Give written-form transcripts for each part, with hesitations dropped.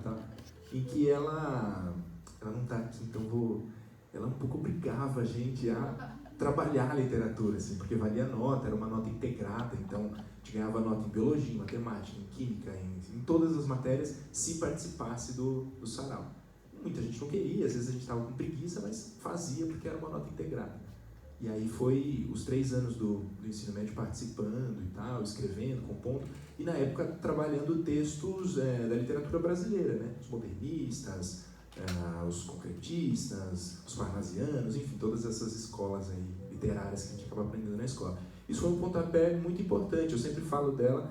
tal, em que ela não está aqui, então ela um pouco obrigava a gente a trabalhar a literatura, assim, porque valia a nota, era uma nota integrada, então a gente ganhava nota em biologia, em matemática, em química, em todas as matérias, se participasse do sarau. Muita gente não queria, às vezes a gente estava com preguiça, mas fazia porque era uma nota integrada. E aí foi os 3 anos do ensino médio participando e tal, escrevendo, compondo, e na época trabalhando textos da literatura brasileira, né? Os modernistas, os concretistas, os parnasianos, enfim, todas essas escolas aí literárias que a gente acaba aprendendo na escola. Isso foi um pontapé muito importante, eu sempre falo dela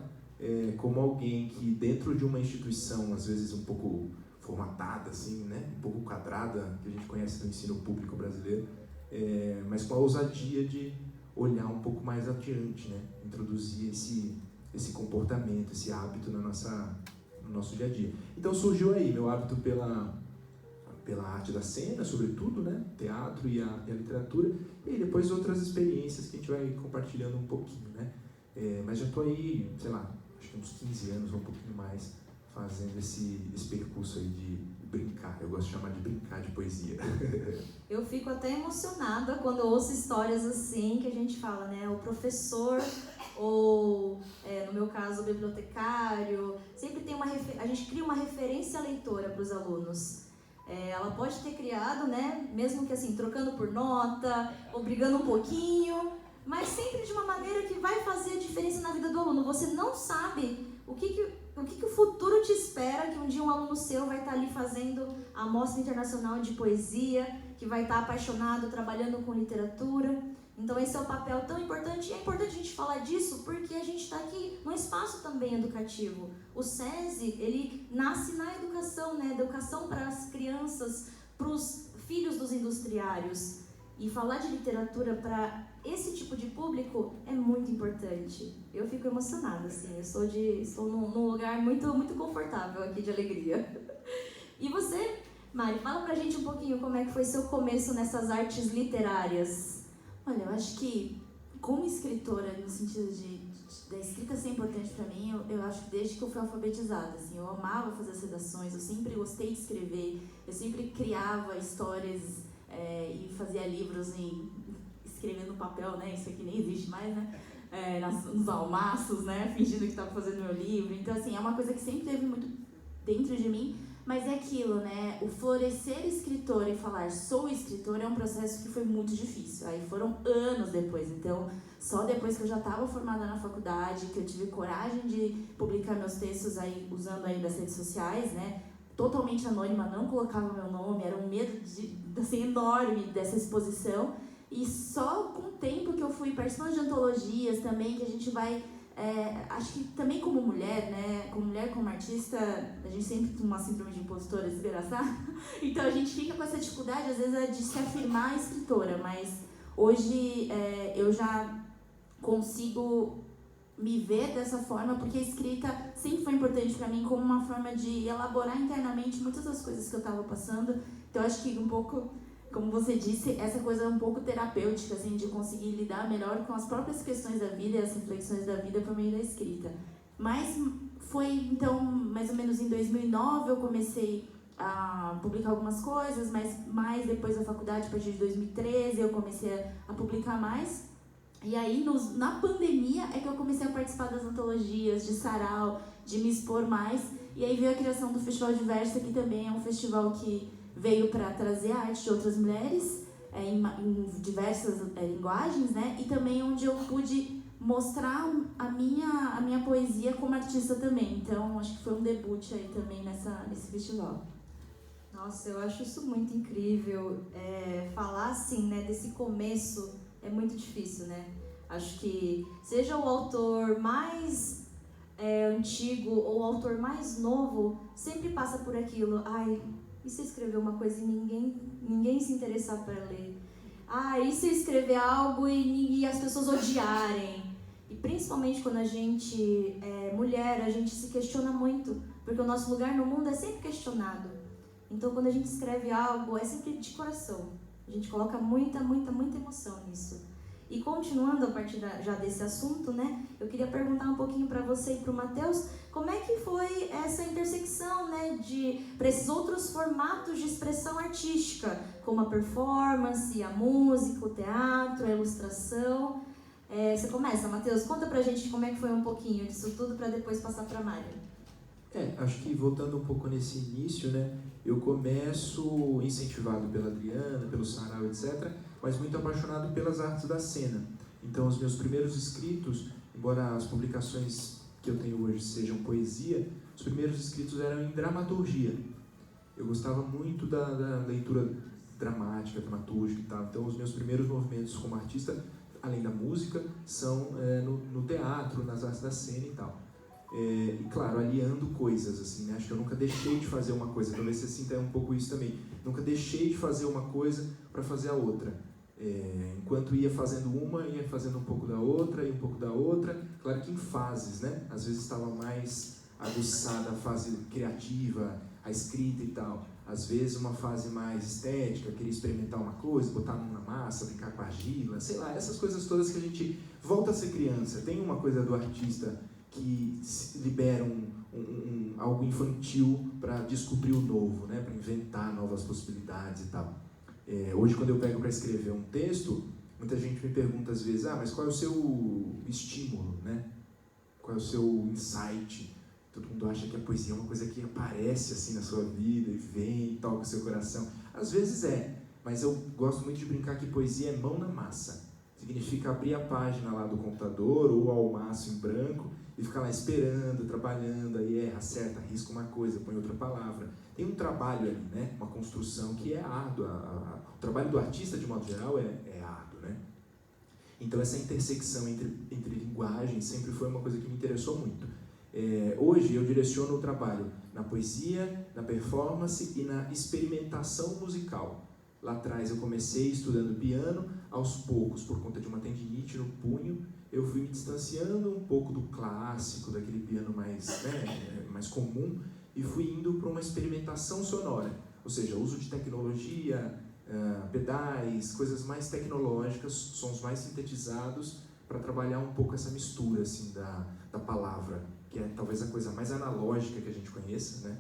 como alguém que dentro de uma instituição, às vezes um pouco formatada, assim, né? Um pouco quadrada, que a gente conhece do ensino público brasileiro, mas com a ousadia de olhar um pouco mais adiante, né? Introduzir esse comportamento, esse hábito no nosso dia a dia. Então surgiu aí meu hábito pela arte da cena, sobretudo, né? Teatro e a literatura, e depois outras experiências que a gente vai compartilhando um pouquinho, né? Mas já estou aí, sei lá, acho que uns 15 anos ou um pouquinho mais, fazendo esse percurso aí de brincar. Eu gosto de chamar de brincar de poesia. Eu fico até emocionada quando eu ouço histórias assim, que a gente fala, né? O professor, ou no meu caso, o bibliotecário, sempre tem a gente cria uma referência leitora para os alunos. Ela pode ter criado, né? Mesmo que assim, trocando por nota, ou brigando um pouquinho, mas sempre de uma maneira que vai fazer a diferença na vida do aluno. Você não sabe o que o futuro te espera, que um dia um aluno seu vai estar ali fazendo a Mostra Internacional de Poesia, que vai estar apaixonado, trabalhando com literatura. Então esse é o papel tão importante, e é importante a gente falar disso porque a gente está aqui num espaço também educativo. O SESI, ele nasce na educação, né? Educação para as crianças, para os filhos dos industriários. E falar de literatura para esse tipo de público é muito importante. Eu fico emocionada, assim, estou num lugar muito, muito confortável aqui de alegria. E você, Mari, fala pra gente um pouquinho como é que foi seu começo nessas artes literárias. Olha, eu acho que como escritora, no sentido da escrita ser importante pra mim, eu acho que desde que eu fui alfabetizada, assim, eu amava fazer as redações, eu sempre gostei de escrever, eu sempre criava histórias e fazia livros escrevendo no papel, né? Isso aqui nem existe mais, né? Nos almaços, né? Fingindo que estava fazendo meu livro. Então, assim, é uma coisa que sempre teve muito dentro de mim, mas é aquilo, né? O florescer escritora e falar sou escritora é um processo que foi muito difícil. Aí foram anos depois, então só depois que eu já estava formada na faculdade, que eu tive coragem de publicar meus textos aí, usando aí das redes sociais, né? Totalmente anônima, não colocava meu nome, era um medo assim, enorme dessa exposição. E só com o tempo que eu fui participando de antologias também, que a gente vai... acho que também como mulher, né? Como artista, a gente sempre tem uma síndrome de impostora desgraçada. Então a gente fica com essa dificuldade, às vezes, de se afirmar escritora. Mas hoje eu já consigo me ver dessa forma, porque a escrita sempre foi importante para mim como uma forma de elaborar internamente muitas das coisas que eu estava passando. Então acho que um pouco, como você disse, essa coisa é um pouco terapêutica, assim, de conseguir lidar melhor com as próprias questões da vida e as reflexões da vida por meio da escrita. Mas foi, então, mais ou menos em 2009 eu comecei a publicar algumas coisas, mas mais depois da faculdade, a partir de 2013, eu comecei a publicar mais. E aí, na pandemia, é que eu comecei a participar das antologias, de sarau, de me expor mais. E aí veio a criação do Festival Diversa, que também é um festival que veio para trazer a arte de outras mulheres, em diversas linguagens, né? E também onde eu pude mostrar a minha poesia como artista também. Então, acho que foi um debut aí também nesse festival. Nossa, eu acho isso muito incrível. Falar assim, né, desse começo é muito difícil, né? Acho que seja o autor mais antigo ou o autor mais novo, sempre passa por aquilo. Ai, e se eu escrever uma coisa e ninguém se interessar para ler? E se eu escrever algo e as pessoas odiarem? E principalmente quando a gente é mulher, a gente se questiona muito, porque o nosso lugar no mundo é sempre questionado. Então quando a gente escreve algo, é sempre de coração. A gente coloca muita, muita, muita emoção nisso. E continuando a partir já desse assunto, né, eu queria perguntar um pouquinho para você e para o Matheus, como é que foi essa intersecção, né, para esses outros formatos de expressão artística, como a performance, a música, o teatro, a ilustração. Você começa, Matheus, conta pra gente como é que foi um pouquinho disso tudo para depois passar para a Mari. Acho que voltando um pouco nesse início, né, eu começo incentivado pela Adriana, pelo Sarau, etc., mas muito apaixonado pelas artes da cena. Então, os meus primeiros escritos, embora as publicações que eu tenho hoje sejam poesia, os primeiros escritos eram em dramaturgia. Eu gostava muito da leitura dramática, dramatúrgica e tal. Então, os meus primeiros movimentos como artista, além da música, são no teatro, nas artes da cena e tal. E claro, aliando coisas, assim, né? Acho que eu nunca deixei de fazer uma coisa, talvez você sinta um pouco isso também. Nunca deixei de fazer uma coisa para fazer a outra. Enquanto ia fazendo uma, ia fazendo um pouco da outra e um pouco da outra. Claro que em fases, né? Às vezes estava mais aguçada a fase criativa, a escrita e tal. Às vezes uma fase mais estética, queria experimentar uma coisa, botar a mão na massa, brincar com argila, sei lá, essas coisas todas que a gente volta a ser criança. Tem uma coisa do artista que libera algo infantil para descobrir o novo, né? Para inventar novas possibilidades e tal. Hoje, quando eu pego para escrever um texto, muita gente me pergunta às vezes, mas qual é o seu estímulo, né? Qual é o seu insight? Todo mundo acha que a poesia é uma coisa que aparece assim na sua vida e vem e toca o seu coração. Às vezes mas eu gosto muito de brincar que poesia é mão na massa. Significa abrir a página lá do computador ou ao maço em branco e ficar lá esperando, trabalhando, aí erra, acerta, risca uma coisa, põe outra palavra. Tem um trabalho ali, né? Uma construção que é árdua. O trabalho do artista, de modo geral, é árduo, né? Então, essa intersecção entre linguagens sempre foi uma coisa que me interessou muito. Hoje, eu direciono o trabalho na poesia, na performance e na experimentação musical. Lá atrás, eu comecei estudando piano, aos poucos, por conta de uma tendinite no punho, eu fui me distanciando um pouco do clássico, daquele piano mais comum, e fui indo para uma experimentação sonora, ou seja, uso de tecnologia, pedais, coisas mais tecnológicas, sons mais sintetizados, para trabalhar um pouco essa mistura assim, da palavra, que é talvez a coisa mais analógica que a gente conheça, né?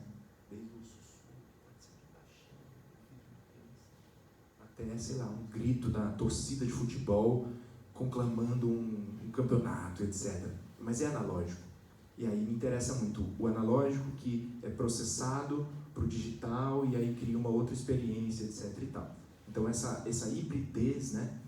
Até, sei lá, um grito da torcida de futebol conclamando um campeonato, etc. Mas é analógico. E aí me interessa muito o analógico que é processado para o digital e aí cria uma outra experiência, etc. e tal. Então essa hibridez, né,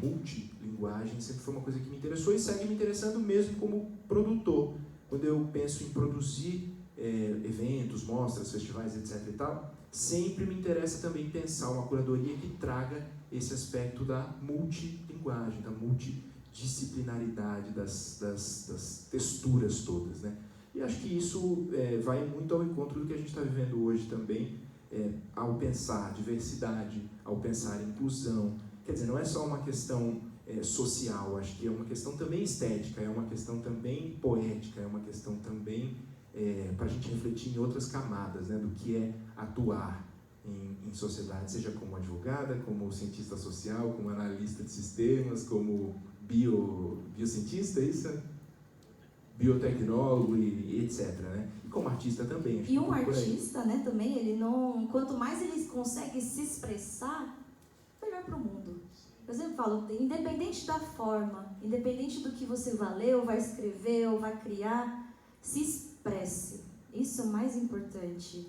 multilinguagem, sempre foi uma coisa que me interessou e segue me interessando mesmo como produtor. Quando eu penso em produzir eventos, mostras, festivais, etc. e tal, sempre me interessa também pensar uma curadoria que traga esse aspecto da multilinguagem, da multidisciplinaridade das texturas todas, né? E acho que isso vai muito ao encontro do que a gente está vivendo hoje também, ao pensar diversidade, ao pensar inclusão. Quer dizer, não é só uma questão social, acho que é uma questão também estética, é uma questão também poética, é uma questão também para a gente refletir em outras camadas, né, do que é atuar em sociedade, seja como advogada, como cientista social, como analista de sistemas, como biocientista, isso? Biotecnólogo e etc, né? E como artista também. Acho e um artista, né, também, ele não, quanto mais ele consegue se expressar, melhor para o mundo. Eu sempre falo, independente da forma, independente do que você vai ler, ou vai escrever, ou vai criar, se expresse. Isso é o mais importante.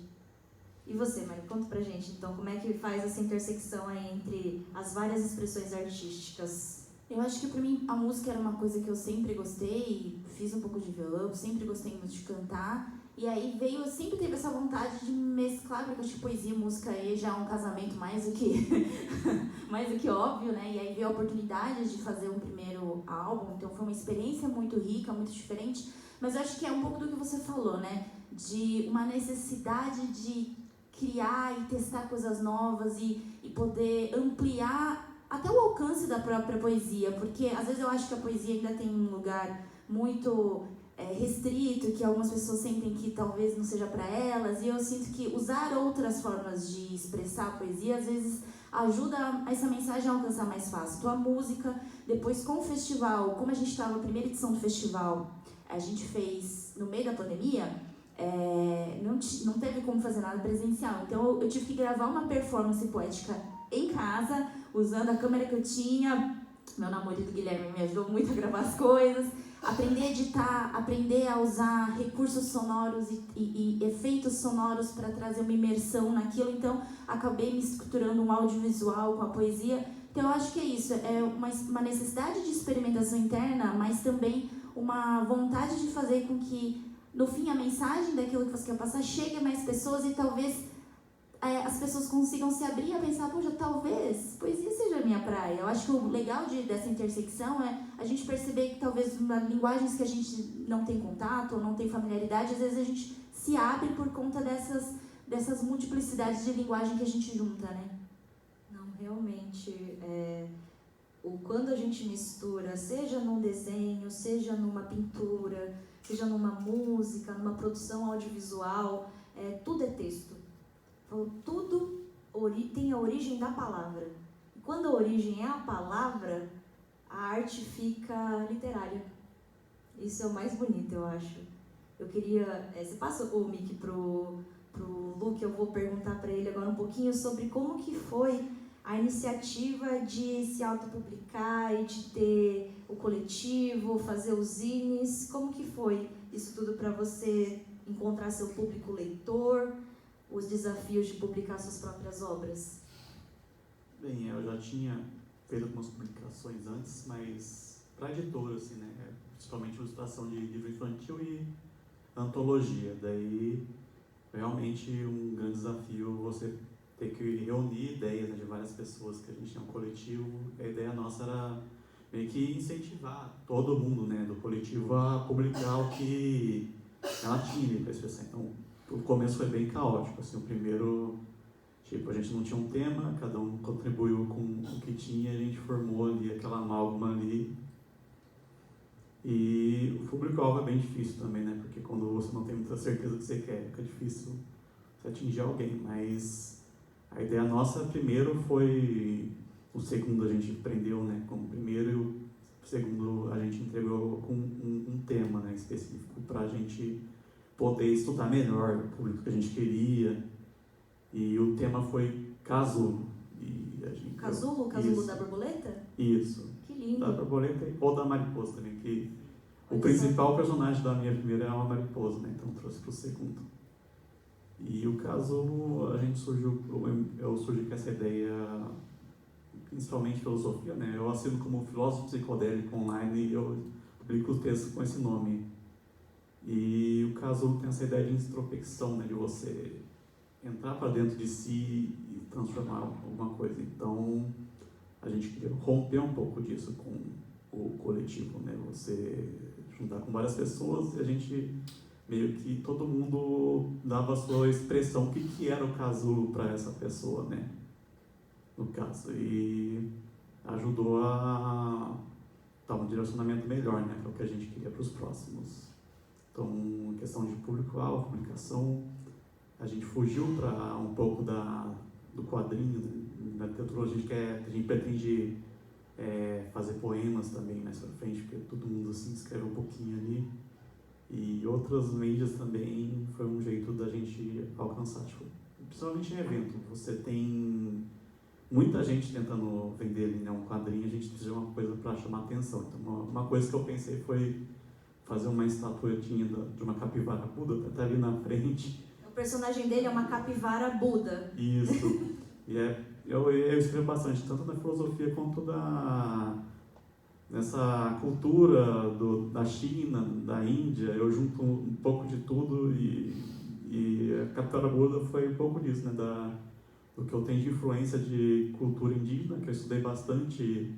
E você, Mari, conta pra gente, então, como é que faz essa intersecção aí entre as várias expressões artísticas? Eu acho que pra mim a música era uma coisa que eu sempre gostei, fiz um pouco de violão, sempre gostei muito de cantar. E aí eu sempre teve essa vontade de mesclar, porque eu acho que poesia e música aí já é um casamento mais do que óbvio, né? E aí veio a oportunidade de fazer um primeiro álbum, então foi uma experiência muito rica, muito diferente. Mas eu acho que é um pouco do que você falou, né? De uma necessidade de criar e testar coisas novas e poder ampliar até o alcance da própria poesia, porque às vezes eu acho que a poesia ainda tem um lugar muito restrito, que algumas pessoas sentem que talvez não seja para elas, e eu sinto que usar outras formas de expressar a poesia às vezes ajuda essa mensagem a alcançar mais fácil. Então a música, depois com o festival, como a gente estava na primeira edição do festival, a gente fez no meio da pandemia, não teve como fazer nada presencial. Então eu tive que gravar uma performance poética em casa, usando a câmera que eu tinha. Meu namorado Guilherme me ajudou muito a gravar as coisas, aprender a editar, aprender a usar recursos sonoros e efeitos sonoros para trazer uma imersão naquilo. Então acabei me estruturando um audiovisual com a poesia. Então eu acho que é isso, é uma necessidade de experimentação interna, mas também uma vontade de fazer com que, no fim, a mensagem daquilo que você quer passar chegue a mais pessoas e talvez as pessoas consigam se abrir a pensar, poxa, talvez poesia seja a minha praia. Eu acho que o legal dessa intersecção é a gente perceber que talvez linguagens que a gente não tem contato ou não tem familiaridade, às vezes a gente se abre por conta dessas multiplicidades de linguagem que a gente junta, né? Não, realmente, quando a gente mistura, seja num desenho, seja numa pintura, seja numa música, numa produção audiovisual, tudo é texto. Tudo tem a origem da palavra. E quando a origem é a palavra, a arte fica literária. Isso é o mais bonito, eu acho. Eu queria... você passa o mic pro Luke, eu vou perguntar para ele agora um pouquinho sobre como que foi a iniciativa de se autopublicar e de ter o coletivo, fazer os zines. Como que foi isso tudo para você encontrar seu público leitor, os desafios de publicar suas próprias obras? Bem, eu já tinha feito algumas publicações antes, mas para editora, assim, né? Principalmente ilustração de livro infantil e antologia. Daí, realmente, um grande desafio você ter que reunir ideias, né, de várias pessoas, que a gente tinha um coletivo. A ideia nossa era meio que incentivar todo mundo, né, do coletivo a publicar o que ela tinha para expressar. Então, o começo foi bem caótico, assim, o primeiro, a gente não tinha um tema, cada um contribuiu com o que tinha, a gente formou ali aquela amálgama ali. E o público-alvo é bem difícil também, né, porque quando você não tem muita certeza do que você quer, fica difícil você atingir alguém, mas a ideia nossa primeiro foi, o segundo a gente prendeu, né, como primeiro, e o segundo a gente entregou com um tema, né, específico para a gente poder estudar melhor o público que a gente queria. E o tema foi casulo. Casulo da borboleta? Isso. Que lindo. Da borboleta ou da mariposa também, que o principal personagem da minha primeira é uma mariposa, né? Então trouxe para o segundo. E o casulo, eu surgi com essa ideia, principalmente filosofia, né? Eu assino como filósofo psicodélico online e eu publico os textos com esse nome. E o casulo tem essa ideia de introspecção, né, de você entrar para dentro de si e transformar alguma coisa. Então, a gente queria romper um pouco disso com o coletivo, né? Você juntar com várias pessoas e a gente meio que todo mundo dava a sua expressão, o que era o casulo para essa pessoa, né? No caso, e ajudou a dar um direcionamento melhor, né, para o que a gente queria para os próximos. Então, questão de público-alvo, publicação, a gente fugiu para um pouco do quadrinho, da literatura. A gente pretende fazer poemas também mais pra frente, porque todo mundo assim, escreve um pouquinho ali. E outras mídias também foi um jeito da gente alcançar, principalmente em evento. Você tem muita gente tentando vender ali, né, um quadrinho, a gente precisa de uma coisa para chamar atenção. Então, uma coisa que eu pensei foi fazer uma estatuetinha de uma capivara Buda, para estar ali na frente. O personagem dele é uma capivara Buda. Isso. E eu escrevo bastante, tanto na filosofia quanto nessa cultura da China, da Índia. Eu junto um pouco de tudo e a capivara Buda foi um pouco disso, né, do que eu tenho de influência de cultura indígena, que eu estudei bastante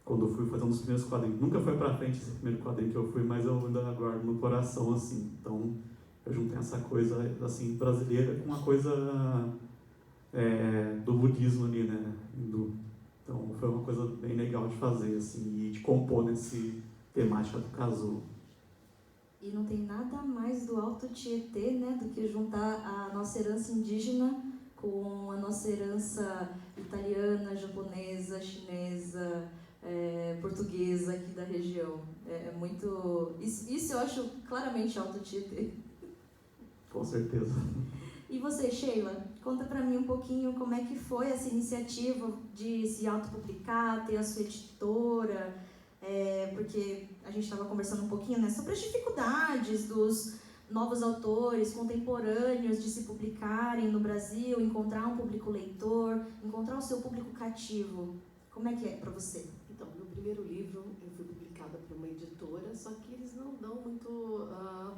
quando eu fui fazer um dos primeiros quadrinhos. Nunca foi pra frente esse primeiro quadrinho que eu fui, mas eu ainda guardo no coração, assim. Então, eu juntei essa coisa, assim, brasileira com uma coisa do budismo ali, né, hindu. Então, foi uma coisa bem legal de fazer, assim, e de compor nesse temática do casulo. E não tem nada mais do Alto Tietê, né, do que juntar a nossa herança indígena com a nossa herança italiana, japonesa, chinesa, portuguesa aqui da região. É muito... Isso eu acho claramente Alto Tietê. Com certeza. E você, Sheila, conta pra mim um pouquinho como é que foi essa iniciativa de se autopublicar, ter a sua editora, porque a gente estava conversando um pouquinho, né, sobre as dificuldades dos novos autores contemporâneos de se publicarem no Brasil, encontrar um público leitor, encontrar o seu público cativo. Como é que é pra você? Então, meu primeiro livro eu fui publicada por uma editora, só que eles não dão muito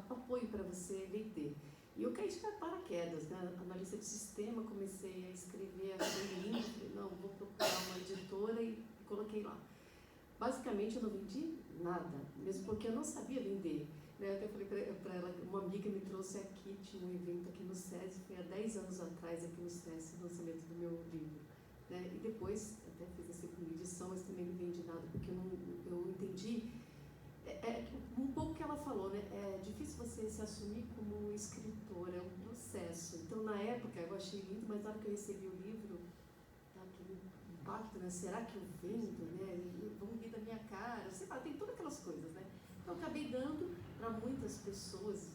apoio para você vender. E eu caí de paraquedas, né? Analista de sistema, comecei a escrever, achei lindo, falei, não, vou procurar uma editora e coloquei lá. Basicamente, eu não vendi nada, mesmo porque eu não sabia vender. Né? Eu até falei para ela, uma amiga me trouxe aqui, tinha um evento aqui no SESI, foi há 10 anos atrás aqui no SESI, o lançamento do meu livro. Né? E depois, até fiz a segunda edição, mas também não vendi nada, porque eu entendi um pouco o que ela falou, né? É difícil você se assumir como escritora, é um processo. Então, na época, eu achei lindo, mas na hora que eu recebi o livro, aquele impacto, né? Será que eu vendo, né? Vão rir da minha cara, sei lá, tem todas aquelas coisas, né? Então, eu acabei dando para muitas pessoas.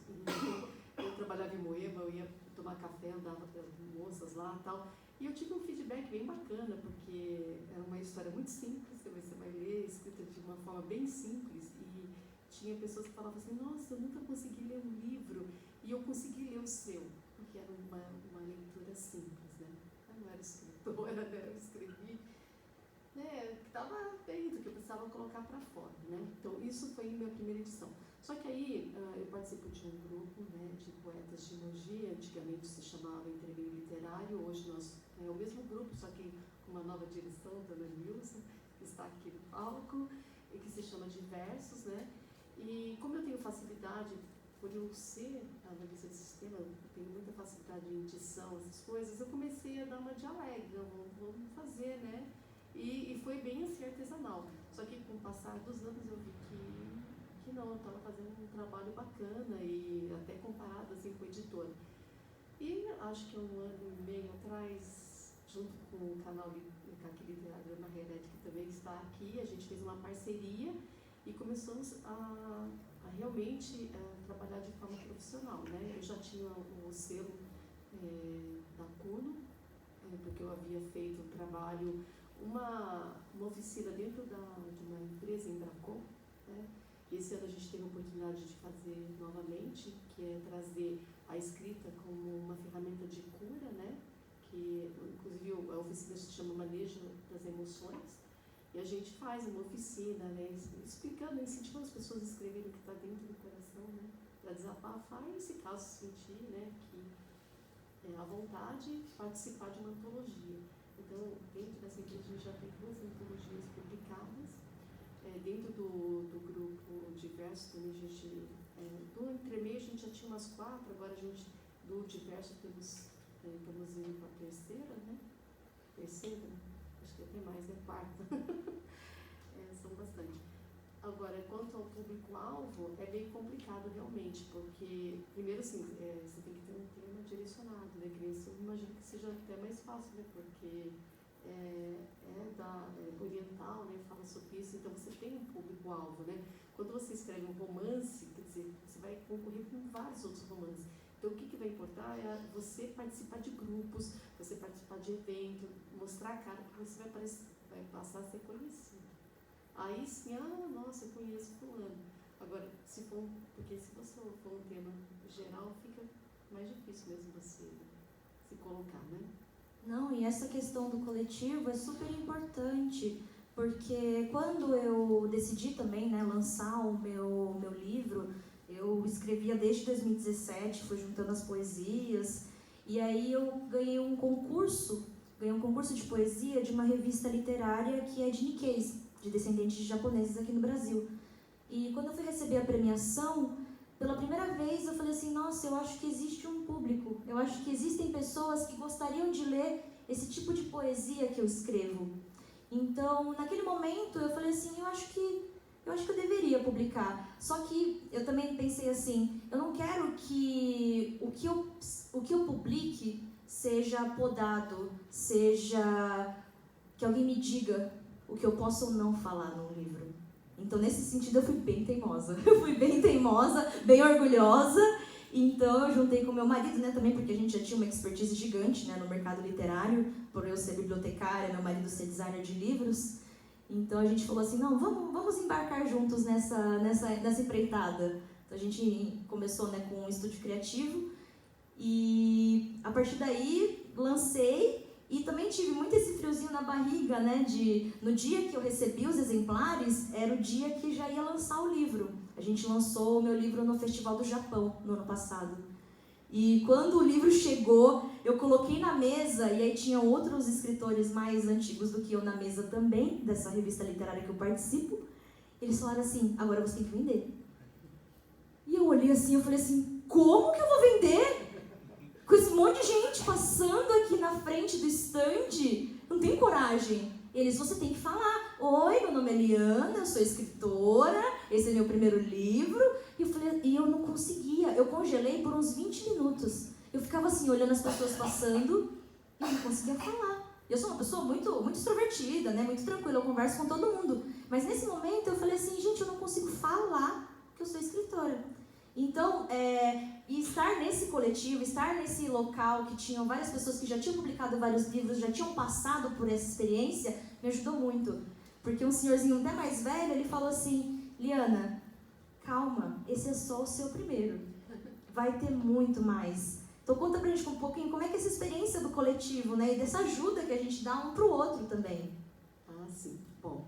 Eu trabalhava em Moema, eu ia tomar café, andava para as moças lá e tal. E eu tive um feedback bem bacana, porque era uma história muito simples, você vai ler, escrita de uma forma bem simples, e tinha pessoas que falavam assim, nossa, eu nunca consegui ler um livro, e eu consegui ler o seu, porque era uma leitura simples, né? Eu não era escritora, né? Eu escrevi, né, que estava dentro, que eu precisava colocar para fora, né? Então, isso foi em minha primeira edição. Só que aí, eu participo de um grupo, né, de poetas de Mogi, antigamente se chamava Entremeio Literário, hoje nós é o mesmo grupo, só que com uma nova direção, da Ana Nilson, que está aqui no palco, e que se chama Diversos, né? E como eu tenho facilidade, por eu ser analista de sistema, eu tenho muita facilidade em edição, essas coisas, eu comecei a dar uma de alegre, vamos fazer, né? E foi bem assim, artesanal. Só que com o passar dos anos eu vi que não, eu estava fazendo um trabalho bacana e até comparado assim com o editor. E acho que 1 ano e meio atrás, junto com o canal Caqui Literário Ana Herete, que também está aqui, a gente fez uma parceria e começamos a realmente trabalhar de forma profissional, né? Eu já tinha o selo da Cuno, porque eu havia feito um trabalho, uma oficina dentro de uma empresa em Bracon, né? Esse ano a gente teve a oportunidade de fazer novamente, que é trazer a escrita como uma ferramenta de cura, né? Que, inclusive, a oficina se chama Manejo das Emoções, e a gente faz uma oficina, né? Explicando, incentivando as pessoas a escreverem o que está dentro do coração, né? Para desabafar e, se caso sentir, né, que é a vontade de participar de uma antologia. Então, dentro dessa empresa, a gente já tem 2 antologias publicadas. Dentro do grupo Diverso, também a gente, do Entremeio a gente já tinha umas 4, agora a gente, do Diverso, estamos indo para a terceira, né? Terceira? Acho que até mais, né? 4. São bastante. Agora, quanto ao público-alvo, é bem complicado realmente, porque, primeiro assim, você tem que ter um tema direcionado, né? Criança, eu imagino que seja até mais fácil, né? Porque oriental, né, fala sobre isso, então você tem um público-alvo, né? Quando você escreve um romance, quer dizer, você vai concorrer com vários outros romances. Então, o que vai importar é você participar de grupos, você participar de eventos, mostrar a cara, porque você vai passar a ser conhecido. Aí sim, nossa, eu conheço fulano. Agora, porque se você for um tema geral, fica mais difícil mesmo você se colocar, né? Não, e essa questão do coletivo é super importante, porque quando eu decidi também, né, lançar o meu livro, eu escrevia desde 2017, fui juntando as poesias, e aí eu ganhei um concurso de poesia de uma revista literária que é de Nikkei, de descendentes de japoneses aqui no Brasil. E quando eu fui receber a premiação, pela primeira vez eu falei assim, nossa, eu acho que existe um público, eu acho que existem pessoas que gostariam de ler esse tipo de poesia que eu escrevo. Então, naquele momento eu falei assim, eu acho que eu acho que eu deveria publicar. Só que eu também pensei assim, eu não quero que o que eu publique seja podado, seja que alguém me diga o que eu posso ou não falar num livro. Então, nesse sentido, eu fui bem teimosa. Eu fui bem teimosa, bem orgulhosa. Então, eu juntei com meu marido, né, também, porque a gente já tinha uma expertise gigante, né, no mercado literário, por eu ser bibliotecária, meu marido ser designer de livros. Então, a gente falou assim, não, vamos embarcar juntos nessa empreitada. Então, a gente começou, né, com um estúdio criativo e, a partir daí, lancei. E também tive muito esse friozinho na barriga, né, no dia que eu recebi os exemplares, era o dia que já ia lançar o livro. A gente lançou o meu livro no Festival do Japão, no ano passado. E quando o livro chegou, eu coloquei na mesa, e aí tinham outros escritores mais antigos do que eu na mesa também, dessa revista literária que eu participo. Eles falaram assim, agora você tem que vender. E eu olhei assim, eu falei assim, como que eu vou vender? Com esse monte de gente passando aqui na frente do stand, não tenho coragem. Eles, você tem que falar. Oi, meu nome é Liana, eu sou escritora, esse é meu primeiro livro. E eu não conseguia, eu congelei por uns 20 minutos. Eu ficava assim, olhando as pessoas passando e não conseguia falar. Eu sou uma pessoa muito, muito extrovertida, né? Muito tranquila, eu converso com todo mundo. Mas nesse momento eu falei assim, gente, eu não consigo falar que eu sou escritora. Então, e estar nesse coletivo, estar nesse local que tinham várias pessoas que já tinham publicado vários livros, já tinham passado por essa experiência, me ajudou muito. Porque um senhorzinho até mais velho, ele falou assim, Liana, calma, esse é só o seu primeiro. Vai ter muito mais. Então conta pra gente um pouquinho como é que é essa experiência do coletivo, né? E dessa ajuda que a gente dá um pro outro também. Ah, sim. Bom,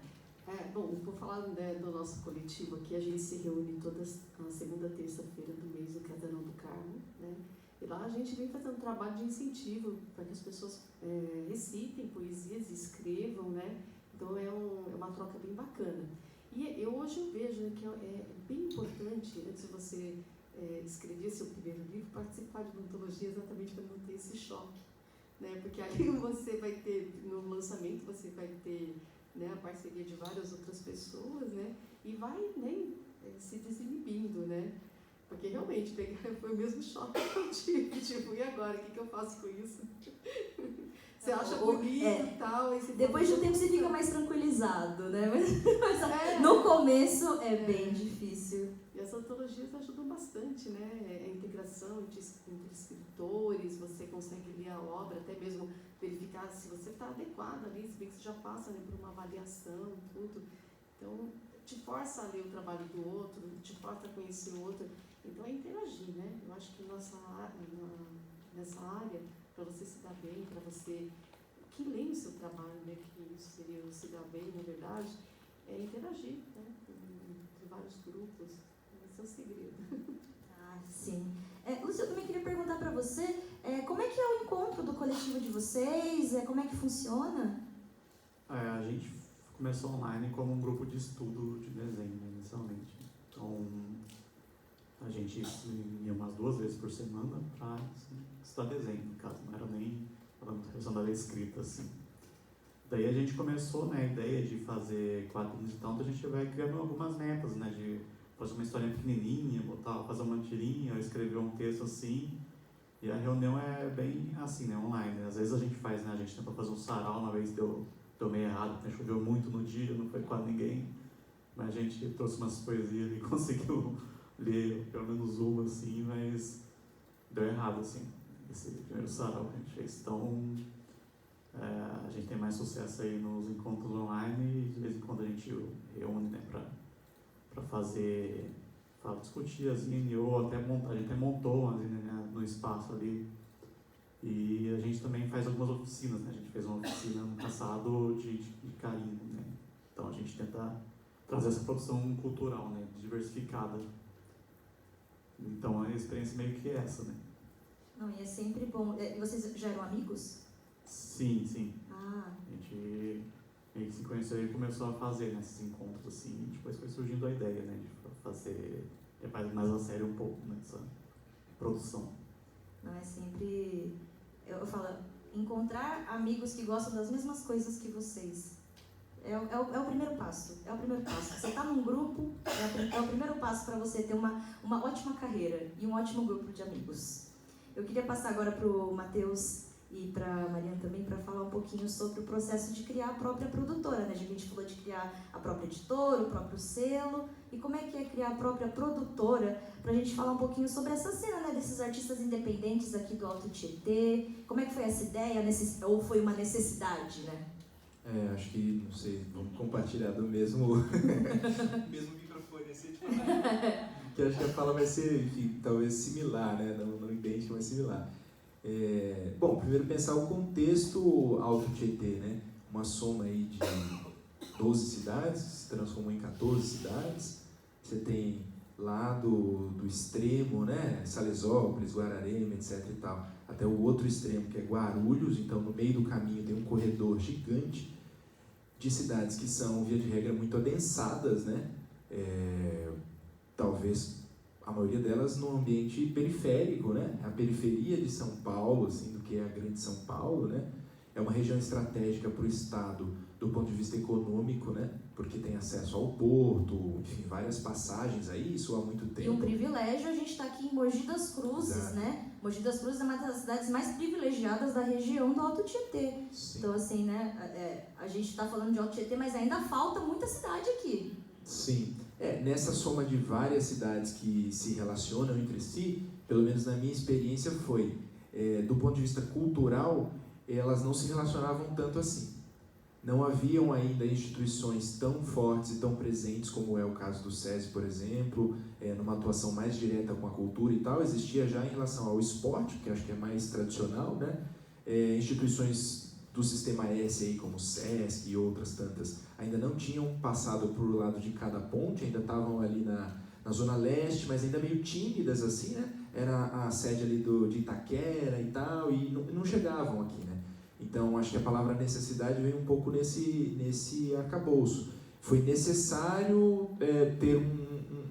vou falar, né, do nosso coletivo aqui. A gente se reúne todas a segunda, terça-feira do mês no Casarão do Carmo, né? E lá a gente vem fazendo um trabalho de incentivo para que as pessoas recitem poesias, escrevam, né? Então é uma troca bem bacana. E hoje eu vejo, né, que é bem importante, antes de você escrever seu primeiro livro, participar de uma antologia exatamente para não ter esse choque, né? Porque aí você vai ter, no lançamento, você vai ter, né, a parceria de várias outras pessoas, né? E vai, né, se desinibindo, né? Porque realmente foi o mesmo choque que eu tive. Tipo, e agora? O que eu faço com isso? Você acha bonito e tal. E depois de um tempo você fica mais tranquilizado, né? Mas no começo é bem difícil. E as antologias ajudam bastante, né? A integração entre escritores, você consegue ler a obra, até mesmo verificar se você está adequado ali, se bem que você já passa, né, por uma avaliação, tudo. Então, te força a ler o trabalho do outro, te força a conhecer o outro. Então, é interagir, né? Eu acho que nessa área, para você se dar bem, para você que lê o seu trabalho, né, que isso seria o se dar bem, na verdade, é interagir, né, entre vários grupos. Esse é o segredo. Ah, sim. Lúcia, eu também queria perguntar para você, como é que é o encontro do coletivo de vocês? Como é que funciona? A gente começou online como um grupo de estudo de desenho, inicialmente. Então, a gente ia umas 2 vezes por semana para estudar desenho, no caso, não era nem relacionado à escrita, assim. Daí a gente começou, né, a ideia de fazer quadrinhos e tal, então a gente vai criando algumas metas, né, de fazer uma historinha pequenininha, fazer uma tirinha, escrever um texto assim, e a reunião é bem assim, né, online, né? Às vezes a gente faz, né, a gente tentou fazer um sarau, uma vez deu meio errado, né, choveu muito no dia, não foi quase ninguém, mas a gente trouxe umas poesias e conseguiu ler pelo menos uma, assim, mas deu errado, assim, esse primeiro sarau que a gente fez. Então, a gente tem mais sucesso aí nos encontros online e de vez em quando a gente reúne, né, para fazer, para discutir a zine ou até montar. A gente até montou uma zine, né, no espaço ali. E a gente também faz algumas oficinas, né? A gente fez uma oficina no passado de carimbo, né? Então a gente tenta trazer essa produção cultural, né, diversificada. Então a experiência meio que é essa, né? Não, e é sempre bom. E vocês já eram amigos? Sim, sim. Ah. A gente meio que se conheceu e começou a fazer, né, esses encontros assim, e depois foi surgindo a ideia, né, de fazer mais a sério um pouco nessa produção. Não, é sempre, eu falo, encontrar amigos que gostam das mesmas coisas que vocês. É o primeiro passo. É o primeiro passo. Você está num grupo, é o primeiro passo para você ter uma ótima carreira e um ótimo grupo de amigos. Eu queria passar agora para o Matheus e para a Mariana também para falar um pouquinho sobre o processo de criar a própria produtora, né? A gente falou de criar a própria editora, o próprio selo, e como é que é criar a própria produtora, para a gente falar um pouquinho sobre essa cena, né, desses artistas independentes aqui do Alto Tietê. Como é que foi essa ideia, ou foi uma necessidade, né? Acho que, não sei, vamos compartilhar do mesmo microfone, assim, tipo, que acho que a fala vai ser, enfim, talvez similar, né? Não idêntica, mas similar. Bom, primeiro pensar o contexto Alto Tietê, né? Uma soma aí de 12 cidades, se transformou em 14 cidades. Você tem lá do extremo, né? Salesópolis, Guararema, etc. e tal, até o outro extremo, que é Guarulhos. Então, no meio do caminho tem um corredor gigante de cidades que são, via de regra, muito adensadas, né? Talvez a maioria delas no ambiente periférico, né? A periferia de São Paulo, assim, do que é a grande São Paulo, né? É uma região estratégica para o Estado do ponto de vista econômico, né? Porque tem acesso ao porto, enfim, várias passagens aí, isso há muito tempo. E um privilégio, a gente está aqui em Mogi das Cruzes, Exato. Né? Mogi das Cruzes é uma das cidades mais privilegiadas da região do Alto Tietê. Sim. Então, assim, né? A gente está falando de Alto Tietê, mas ainda falta muita cidade aqui. Sim. Nessa soma de várias cidades que se relacionam entre si, pelo menos na minha experiência foi, do ponto de vista cultural, elas não se relacionavam tanto assim. Não haviam ainda instituições tão fortes e tão presentes como é o caso do SESI, por exemplo, numa atuação mais direta com a cultura e tal. Existia já em relação ao esporte, que acho que é mais tradicional, né? Instituições do sistema S aí, como o SESC e outras tantas, ainda não tinham passado por o lado de cada ponte, ainda estavam ali na Zona Leste, mas ainda meio tímidas assim, né? Era a sede ali de Itaquera e tal, e não chegavam aqui, né? Então, acho que a palavra necessidade vem um pouco nesse arcabouço. Foi necessário ter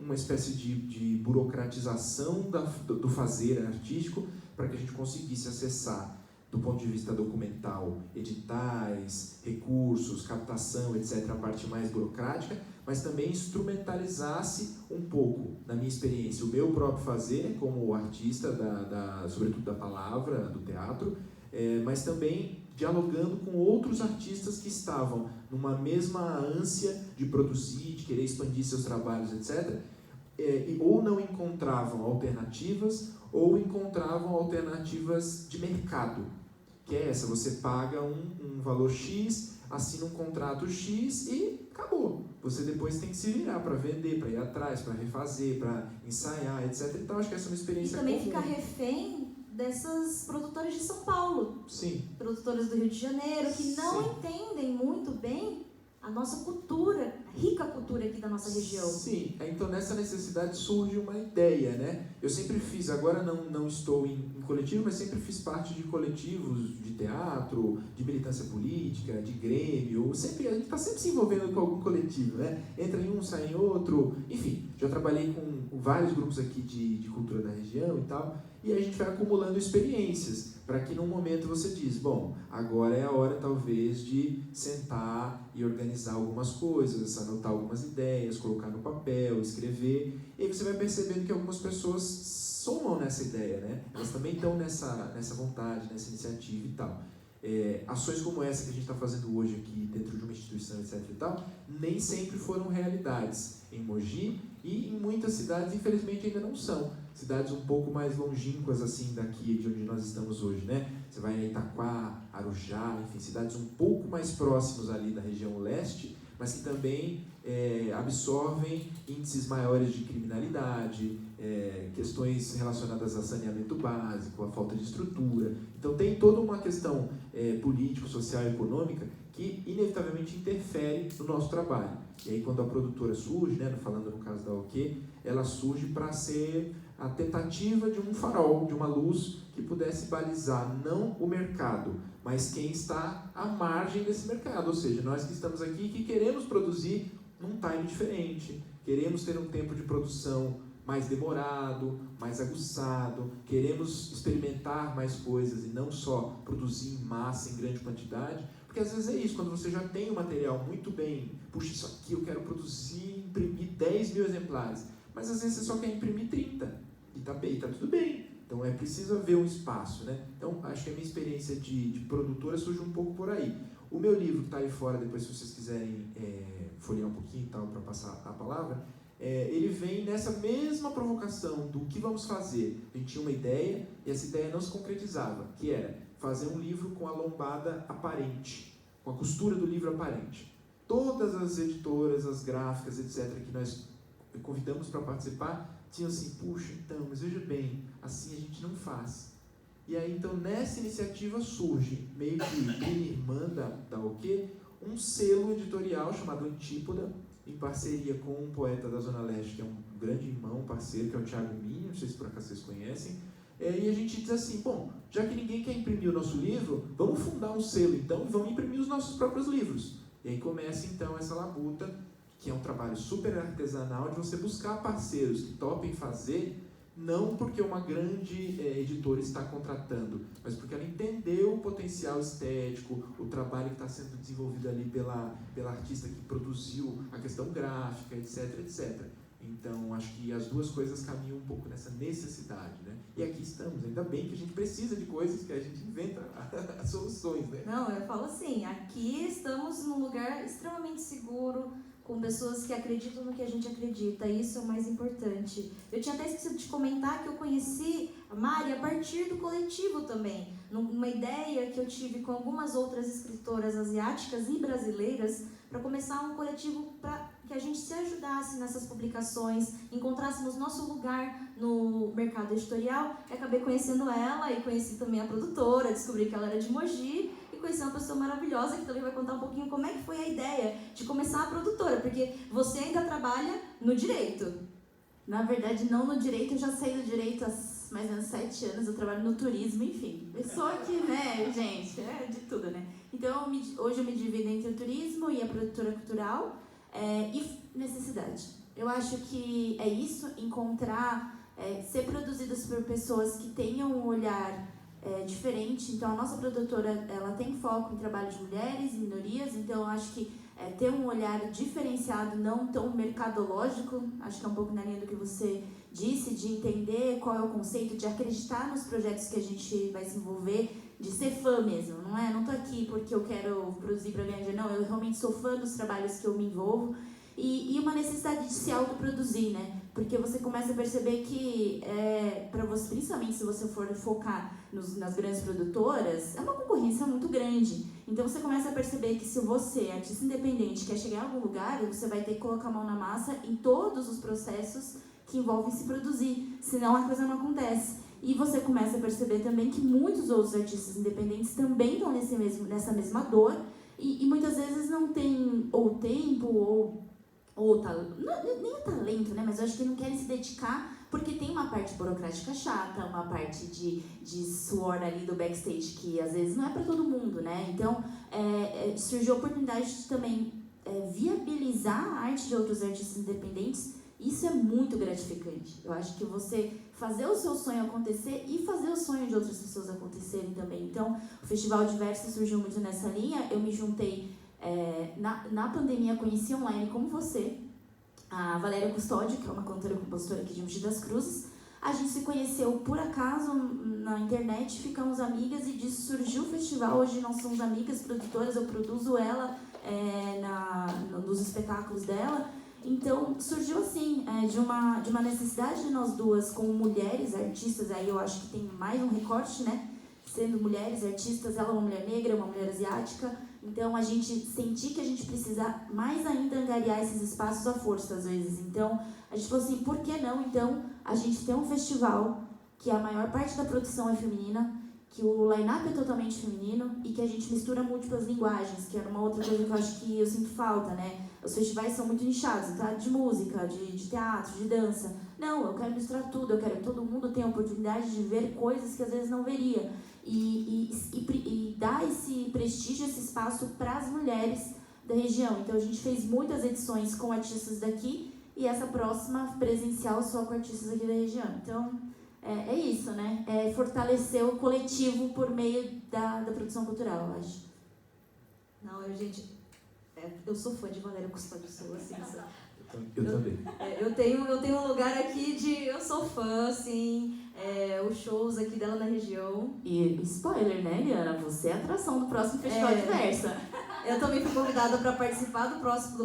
uma espécie de burocratização do fazer artístico para que a gente conseguisse acessar, do ponto de vista documental, editais, recursos, captação, etc., a parte mais burocrática, mas também instrumentalizasse um pouco, na minha experiência, o meu próprio fazer como artista, sobretudo da palavra, do teatro, mas também dialogando com outros artistas que estavam numa mesma ânsia de produzir, de querer expandir seus trabalhos, etc., ou não encontravam alternativas, ou encontravam alternativas de mercado, que é essa: você paga um valor X, assina um contrato X e acabou. Você depois tem que se virar para vender, para ir atrás, para refazer, para ensaiar, etc. Então, acho que essa é uma experiência E também comum. ficar refém dessas produtoras de São Paulo. Sim. Produtoras do Rio de Janeiro, que não Sim. entendem muito bem a nossa cultura, a rica cultura aqui da nossa região. Sim, então nessa necessidade surge uma ideia, né? Eu sempre fiz, agora não estou em coletivo, mas sempre fiz parte de coletivos de teatro, de militância política, de grêmio, a gente está sempre se envolvendo com algum coletivo, né? Entra em um, sai em outro, enfim, já trabalhei com vários grupos aqui de cultura da região e tal, e a gente vai acumulando experiências, para que num momento você diz, bom, agora é a hora talvez de sentar e organizar algumas coisas, anotar algumas ideias, colocar no papel, escrever, e aí você vai percebendo que algumas pessoas somam nessa ideia, né? Elas também estão nessa vontade, nessa iniciativa e tal. Ações como essa que a gente está fazendo hoje aqui dentro de uma instituição, etc. e tal, nem sempre foram realidades em Mogi, e em muitas cidades, infelizmente, ainda não são. Cidades um pouco mais longínquas assim daqui de onde nós estamos hoje, né? Você vai a Itaquá, Arujá, enfim, cidades um pouco mais próximas ali da região leste, mas que também absorvem índices maiores de criminalidade, questões relacionadas a saneamento básico, a falta de estrutura. Então tem toda uma questão político, social e econômica que inevitavelmente interfere no nosso trabalho. E aí quando a produtora surge, né, falando no caso da OK, ela surge para ser a tentativa de um farol, de uma luz que pudesse balizar não o mercado, mas quem está à margem desse mercado, ou seja, nós que estamos aqui que queremos produzir num time diferente, queremos ter um tempo de produção mais demorado, mais aguçado, queremos experimentar mais coisas e não só produzir em massa, em grande quantidade, porque às vezes é isso, quando você já tem o material muito bem, puxa, isso aqui eu quero produzir, imprimir 10 mil exemplares, mas às vezes você só quer imprimir 30, e tá bem, tá tudo bem. Então é preciso haver um espaço, né? Então acho que a minha experiência de produtora surge um pouco por aí. O meu livro que está aí fora, depois se vocês quiserem folhear um pouquinho e tal, para passar a palavra, ele vem nessa mesma provocação do que vamos fazer. A gente tinha uma ideia e essa ideia não se concretizava, que era fazer um livro com a lombada aparente, com a costura do livro aparente. Todas as editoras, as gráficas, etc., que nós convidamos para participar, tinham assim, puxa, então, mas veja bem, assim a gente não faz. E aí, então, nessa iniciativa surge, meio que irmã da OK, um selo editorial chamado Antípoda, em parceria com um poeta da Zona Leste, que é um grande irmão, parceiro, que é o Thiago Minho, não sei se por acaso vocês conhecem, e a gente diz assim, bom, já que ninguém quer imprimir o nosso livro, vamos fundar um selo, então, e vamos imprimir os nossos próprios livros. E aí começa, então, essa labuta, que é um trabalho super artesanal, de você buscar parceiros que topem fazer, não porque uma grande editora está contratando, mas porque ela entendeu o potencial estético, o trabalho que está sendo desenvolvido ali pela artista que produziu a questão gráfica, etc, etc. Então, acho que as duas coisas caminham um pouco nessa necessidade, né? E aqui estamos, ainda bem que a gente precisa de coisas que a gente inventa as soluções, né? Não, eu falo assim, aqui estamos num lugar extremamente seguro, com pessoas que acreditam no que a gente acredita, isso é o mais importante. Eu tinha até esquecido de comentar que eu conheci a Mari a partir do coletivo também, numa ideia que eu tive com algumas outras escritoras asiáticas e brasileiras, para começar um coletivo para que a gente se ajudasse nessas publicações, encontrássemos nosso lugar no mercado editorial. Eu acabei conhecendo ela e conheci também a produtora, descobri que ela era de Mogi, e conheci uma pessoa maravilhosa que também vai contar um pouquinho como é que foi a ideia de começar a produtora, porque você ainda trabalha no direito. Na verdade, não no direito, eu já saí do direito há mais ou menos 7 anos, eu trabalho no turismo, enfim. Pessoa que, né, gente, é de tudo, né? Então, hoje eu me divido entre o turismo e a produtora cultural e necessidade. Eu acho que é isso, encontrar, ser produzidas por pessoas que tenham um olhar diferente. Então, a nossa produtora, ela tem foco em trabalho de mulheres e minorias, então eu acho que ter um olhar diferenciado, não tão mercadológico, acho que é um pouco na linha do que você disse, de entender qual é o conceito, de acreditar nos projetos que a gente vai se envolver, de ser fã mesmo, não tô aqui porque eu quero produzir para ganhar dinheiro, não, eu realmente sou fã dos trabalhos que eu me envolvo, e uma necessidade de se autoproduzir, né? Porque você começa a perceber que, para você, principalmente se você for focar nas grandes produtoras, é uma concorrência muito grande. Então você começa a perceber que se você, artista independente, quer chegar em algum lugar, você vai ter que colocar a mão na massa em todos os processos que envolvem se produzir, senão a coisa não acontece. E você começa a perceber também que muitos outros artistas independentes também estão nessa mesma dor e muitas vezes não têm ou tempo ou nem o talento, né? Mas eu acho que não querem se dedicar porque tem uma parte burocrática chata, uma parte de suor ali do backstage que às vezes não é para todo mundo, né? Então, surgiu a oportunidade de também viabilizar a arte de outros artistas independentes. Isso é muito gratificante. Eu acho que você fazer o seu sonho acontecer e fazer o sonho de outras pessoas acontecerem também. Então, o Festival Diverso surgiu muito nessa linha. Eu me juntei, na pandemia, conheci online como você, a Valéria Custódio, que é uma cantora e compositora aqui de Mogi das Cruzes. A gente se conheceu por acaso na internet, ficamos amigas e disso surgiu o festival. Hoje nós somos amigas, produtoras, eu produzo ela nos espetáculos dela. Então, surgiu assim, de uma necessidade de nós duas, como mulheres artistas, aí eu acho que tem mais um recorte, né? Sendo mulheres artistas, ela é uma mulher negra, uma mulher asiática. Então, a gente sentir que a gente precisa mais ainda angariar esses espaços à força, às vezes. Então, a gente falou assim, por que não, então, a gente tem um festival que a maior parte da produção é feminina, que o line-up é totalmente feminino e que a gente mistura múltiplas linguagens, que era uma outra coisa que eu acho que eu sinto falta, né? Os festivais são muito nichados, tá? De música, de teatro, de dança. Não, eu quero misturar tudo, eu quero que todo mundo tenha a oportunidade de ver coisas que às vezes não veria. E dar esse prestígio, esse espaço para as mulheres da região. Então a gente fez muitas edições com artistas daqui e essa próxima presencial só com artistas aqui da região. Então, é isso, né? É fortalecer o coletivo por meio da produção cultural, eu acho. Não, eu sou fã de Valéria Custódio Souza, assim, Eu também. Eu tenho um lugar aqui eu sou fã, assim, os shows aqui dela na região. E spoiler, né, Eliana? Você é a atração do próximo Festival Diversa. Eu também fui convidada para participar do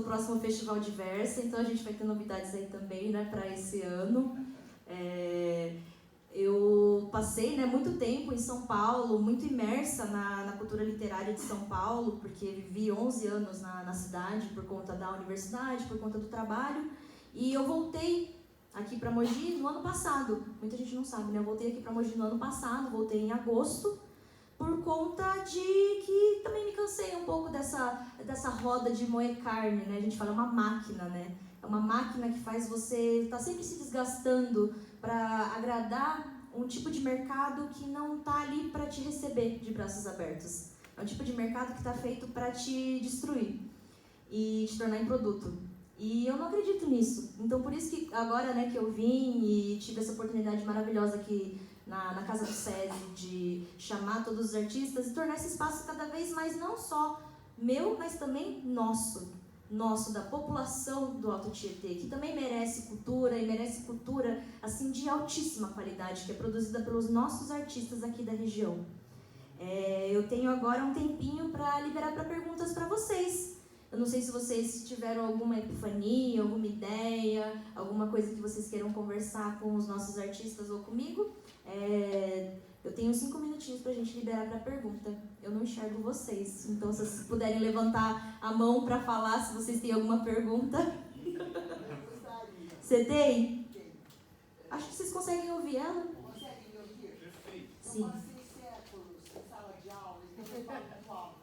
próximo Festival Diversa, então a gente vai ter novidades aí também, né, para esse ano. Eu passei, né, muito tempo em São Paulo, muito imersa na cultura literária de São Paulo, porque vivi 11 anos na cidade por conta da universidade, por conta do trabalho, e eu voltei aqui para Mogi no ano passado. Muita gente não sabe, né? Eu voltei aqui para Mogi no ano passado, voltei em agosto, por conta de que também me cansei um pouco dessa roda de moer carne, né? A gente fala, é uma máquina, né? É uma máquina que faz você estar sempre se desgastando para agradar um tipo de mercado que não está ali para te receber de braços abertos. É um tipo de mercado que está feito para te destruir e te tornar em produto. E eu não acredito nisso. Então, por isso que agora, né, que eu vim e tive essa oportunidade maravilhosa aqui na Casa do SESI de chamar todos os artistas e tornar esse espaço cada vez mais não só meu, mas também nosso, da população do Alto Tietê, que também merece cultura e merece cultura assim de altíssima qualidade, que é produzida pelos nossos artistas aqui da região. Eu tenho agora um tempinho para liberar para perguntas para vocês. Eu não sei se vocês tiveram alguma epifania, alguma ideia, alguma coisa que vocês queiram conversar com os nossos artistas ou comigo. Eu tenho 5 minutinhos pra gente liberar pra pergunta. Eu não enxergo vocês, então se vocês puderem levantar a mão pra falar se vocês têm alguma pergunta. Você tem? Acho que vocês conseguem ouvir ela. Conseguem me ouvir? Perfeito. Sim. Eu passei séculos em sala de aula, então eu falo muito alto.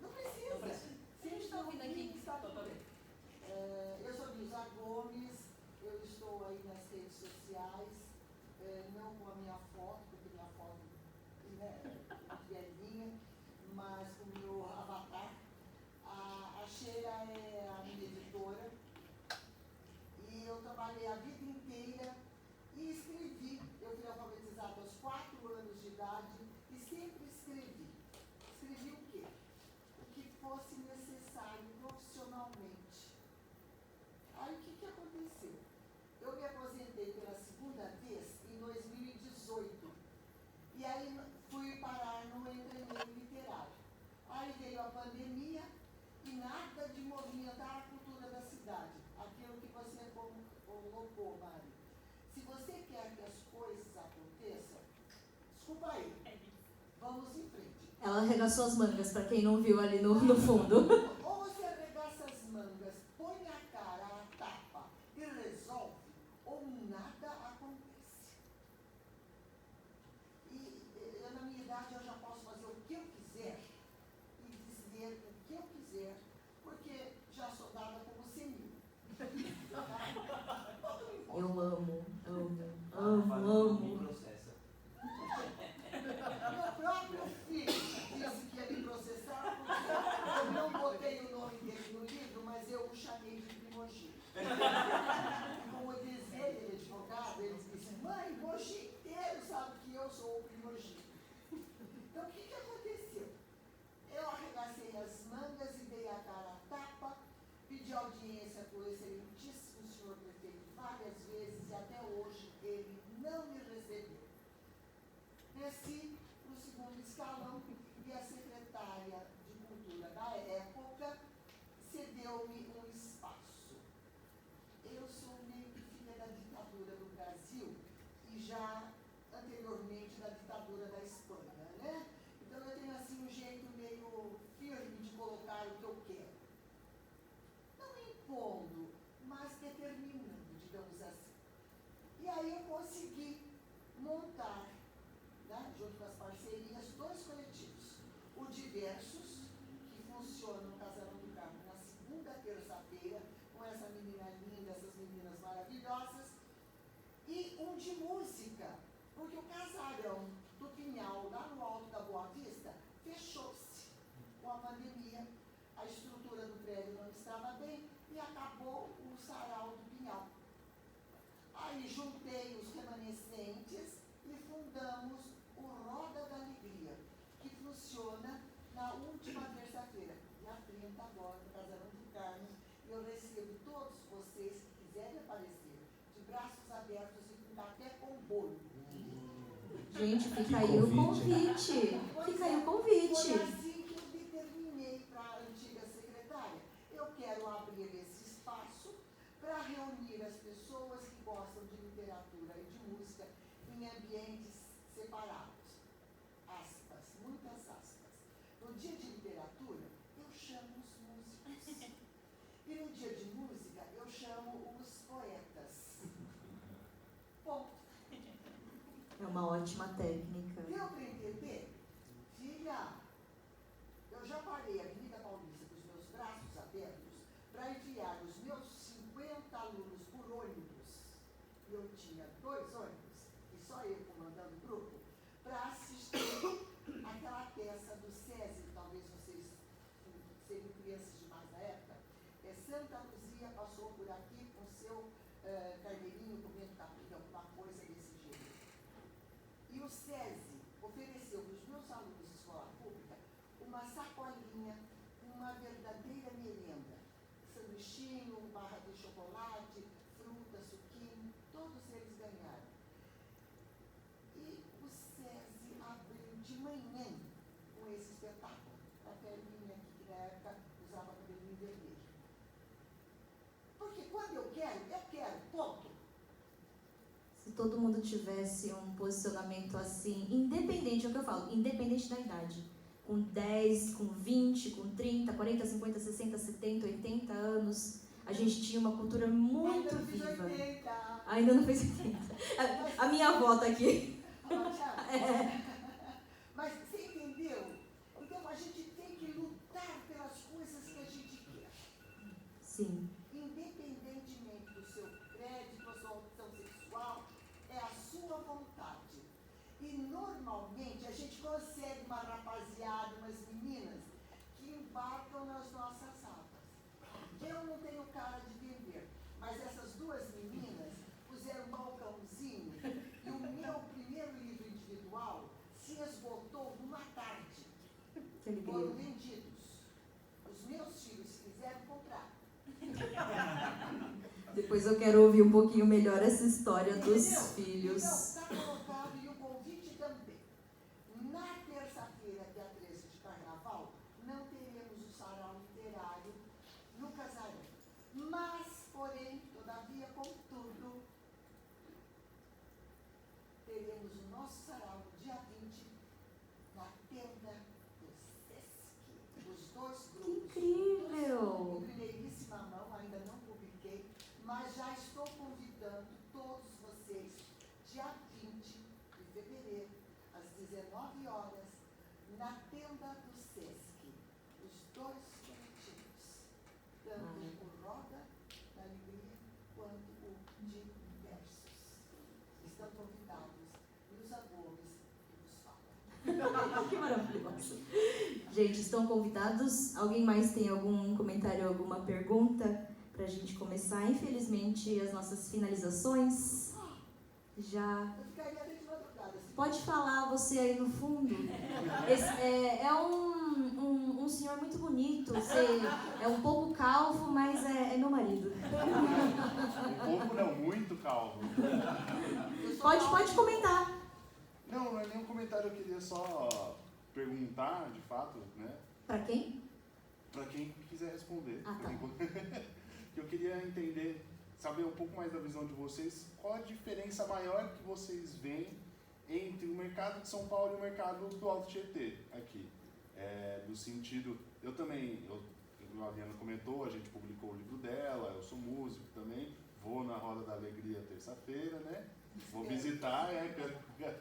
Não precisa. Sim, estão ouvindo aqui. Está tudo bem. Eu sou Nilza Gomes, eu estou aí nas redes sociais, não com a minha foto, porque minha foto é velhinha, mas com o meu avatar. A Sheila é a minha editora e eu trabalhei a vida inteira e escrevi. Eu fui alfabetizada aos 4 anos de idade e sempre escrevi. Escrevi o quê? O que fosse necessário profissionalmente. Aí o que aconteceu? Eu me aposentei pela segunda vez em 2018. E aí fui parar no empreendimento literário. Aí veio a pandemia e nada de movimentar a cultura da cidade. Aquilo que você colocou, Mari. Se você quer que as coisas aconteçam, desculpa aí, vamos em frente. Ela arregaçou as mangas, pra quem não viu ali no fundo. Ou você arregaça as mangas, põe a cara a tapa e resolve, ou nada acontece. E na minha idade eu já posso fazer o que eu quiser e dizer o que eu quiser, porque já sou dada como senil. Eu amo. Meu próprio filho disse que ia me processar porque eu não botei o nome dele no livro, mas eu o chamei de primogênito. Como diz ele é advogado, ele disse, mãe, Mogi inteiro sabe que eu sou o primogênito. Então o que aconteceu? Eu arregacei as mangas e dei a cara a tapa, pedi audiência para o excelentíssimo senhor prefeito várias vezes e até hoje ele não me recebeu. Desci para o segundo escalão e a secretária de Cultura da época cedeu-me um espaço. Eu sou meio que filha da ditadura do Brasil e já anteriormente da ditadura da Espanha, né? Então eu tenho assim um jeito meio firme de colocar o que eu quero. Não impondo, mas determinando, digamos assim. E aí eu consegui montar, né, junto com as parcerias, 2 coletivos. O Diversos, que funciona no Casarão do Carmo na segunda terça-feira, com essa menina linda, essas meninas maravilhosas, e um de música, porque o Casarão do Pinhal, lá no alto da Boa Vista, fechou-se com a pandemia, a estrutura do Rogério não estava bem e acabou o sarau do Pinhal. Aí juntei os remanescentes e fundamos o Roda da Alegria, que funciona na última terça-feira, dia 30 agora, no Casarão do Carmo. Eu recebo todos vocês que quiserem aparecer, de braços abertos e com café com bolo. Gente, fica aí o convite. Fica aí o convite. Foi assim que eu determinei para a antiga secretária. Eu quero abrir esse espaço para reunir as pessoas que gostam de literatura e de música em ambientes separados. Aspas, muitas aspas. No dia de literatura, eu chamo os músicos. E no dia de música, eu chamo os poetas. Ponto. É uma ótima técnica. Deu para entender? Filha, eu já parei a Avenida Paulista com os meus braços abertos para enviar os meus 50 alunos por ônibus. E eu tinha 2 ônibus, e só eu comandando o grupo, para assistir aquela peça do SESI, talvez vocês seriam crianças demais na época. Santa Luzia passou por aqui com seu carneirinho comendo capim, alguma coisa desse jeito. E o SESI ofereceu para os meus alunos de escola pública uma sacolinha, uma verdadeira merenda. Sanduichinho, barra de chocolate, fruta, suquinho, todos eles ganharam. E o SESI abriu de manhã com esse espetáculo. A Pelinha, que na época usava cabelinho vermelho. Porque quando eu quero, ponto. Se todo mundo tivesse um posicionamento assim, independente, é o que eu falo, independente da idade, com 10, com 20, com 30, 40, 50, 60, 70, 80 anos, a gente tinha uma cultura muito viva. Ainda não fez 80. A minha avó tá aqui. Mas você entendeu? Então a gente tem que lutar pelas coisas que a gente quer. Sim. Independentemente do seu crédito, a sua opção sexual, é a sua vontade. E normalmente a gente consegue uma rapaziada, umas meninas, que embarcam nas nossas abas. Eu não tenho cara de vender, mas essas 2 meninas puseram um balcãozinho e o meu primeiro livro individual se esgotou numa tarde. Foram vendidos. Os meus filhos, se quiserem comprar. Depois eu quero ouvir um pouquinho melhor essa história dos filhos. Então, está colocado e o convite também. Na terça-feira, dia 13 de Carnaval, não teremos o sarau literário no Casarão. Mas, porém, todavia, contudo, teremos o nosso sarau no dia 20 na tenda do SESC. Os 2 grupos. Que incrível! Em primeiríssima mão, ainda não publiquei, mas já estou convidando todos vocês, dia 20 de fevereiro, às 19 horas, na tenda do SESC. Os 2 coletivos, tanto o Roda da Alegria quanto o de Versos. Estão convidados, Ilza Gomes, que nos fala. Que maravilhoso. Gente, estão convidados. Alguém mais tem algum comentário, alguma pergunta para a gente começar? Infelizmente, as nossas finalizações já... Eu ficaria até de madrugada. Pode falar, você aí no fundo. Esse é um senhor muito bonito. Você é um pouco calvo, mas é meu marido. Um pouco não, muito calmo. Pode comentar. Não é nenhum comentário, eu queria só perguntar, de fato, né? Para quem? Para quem quiser responder. Ah, tá. Eu queria entender, saber um pouco mais da visão de vocês, qual a diferença maior que vocês veem entre o mercado de São Paulo e o mercado do Alto Tietê aqui. No sentido, eu também, a Adriana comentou, a gente publicou o livro dela, eu sou músico também, vou na Roda da Alegria terça-feira, né? Vou visitar,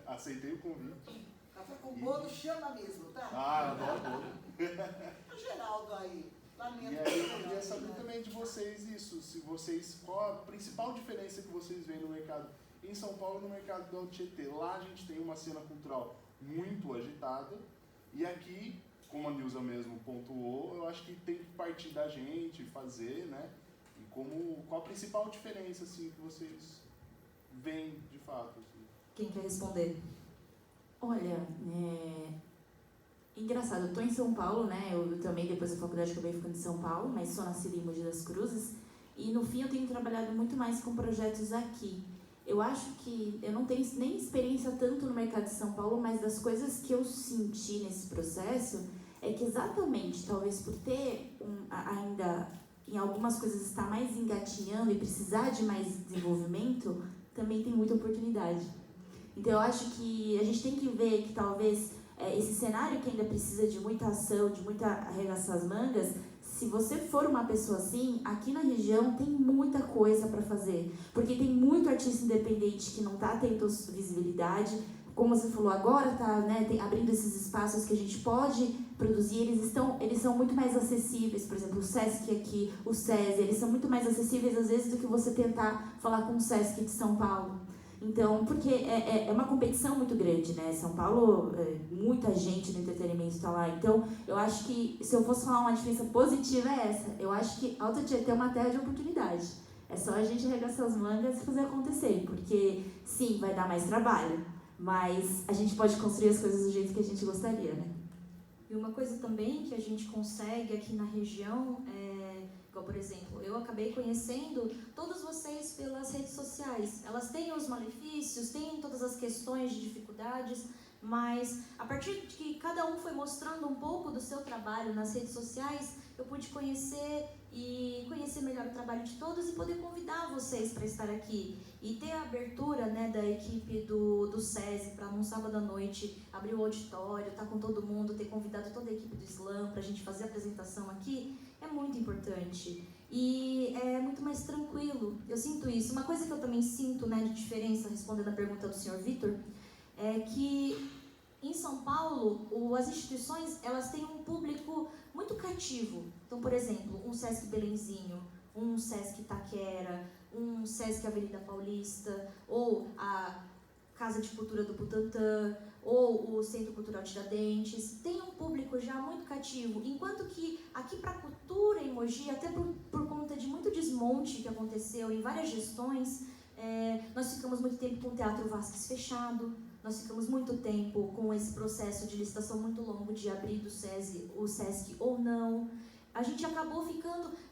aceitei o convite. Café com bolo chama mesmo, tá? Ah, adoro bolo. O Geraldo aí, lamento. E aí eu queria saber também de vocês isso, se vocês, qual a principal diferença que vocês veem no mercado em São Paulo e no mercado do Alto Tietê. Lá a gente tem uma cena cultural muito agitada e aqui como a Nilza mesmo pontuou, eu acho que tem que partir da gente, fazer, né? E qual a principal diferença, assim, que vocês veem de fato? Assim? Quem quer responder? Olha, engraçado, eu tô em São Paulo, né? Eu também, depois da faculdade, acabei ficando em São Paulo, mas sou nascida em Mogi das Cruzes. E no fim eu tenho trabalhado muito mais com projetos aqui. Eu acho que eu não tenho nem experiência tanto no mercado de São Paulo, mas das coisas que eu senti nesse processo é que exatamente, talvez por ter ainda em algumas coisas estar mais engatinhando e precisar de mais desenvolvimento, também tem muita oportunidade. Então eu acho que a gente tem que ver que talvez esse cenário que ainda precisa de muita ação, de muita arregaçar as mangas, se você for uma pessoa assim, aqui na região tem muita coisa para fazer, porque tem muito artista independente que não está tendo visibilidade, como você falou agora, tá, né, abrindo esses espaços que a gente pode produzir, eles são muito mais acessíveis, por exemplo, o Sesc aqui, o SESI, eles são muito mais acessíveis às vezes do que você tentar falar com o Sesc de São Paulo. Então, porque é uma competição muito grande, né? São Paulo, muita gente no entretenimento está lá. Então, eu acho que, se eu fosse falar uma diferença positiva, é essa. Eu acho que Alto Tietê é uma terra de oportunidade. É só a gente arregaçar as mangas e fazer acontecer. Porque, sim, vai dar mais trabalho, mas a gente pode construir as coisas do jeito que a gente gostaria, né? E uma coisa também que a gente consegue aqui na região igual, por exemplo, eu acabei conhecendo todos vocês pelas redes sociais. Elas têm os malefícios, têm todas as questões de dificuldades, mas a partir de que cada um foi mostrando um pouco do seu trabalho nas redes sociais, eu pude conhecer melhor o trabalho de todos e poder convidar vocês para estar aqui. E ter a abertura, né, da equipe do SESI para num sábado à noite abrir o auditório, estar com todo mundo, ter convidado toda a equipe do Slam para a gente fazer a apresentação aqui, é muito importante. E é muito mais tranquilo, eu sinto isso. Uma coisa que eu também sinto, né, de diferença, respondendo a pergunta do Sr. Vitor, é que em São Paulo, as instituições, elas têm um público muito cativo. Então, por exemplo, um Sesc Belenzinho, um Sesc Itaquera, um Sesc Avenida Paulista, ou a Casa de Cultura do Butantã, ou o Centro Cultural Tiradentes, tem um público já muito cativo, enquanto que aqui para a cultura em Mogi, até por conta de muito desmonte que aconteceu em várias gestões, nós ficamos muito tempo com o Teatro Vasques fechado, nós ficamos muito tempo com esse processo de licitação muito longo de abrir do SESI, o SESC ou não. A gente acabou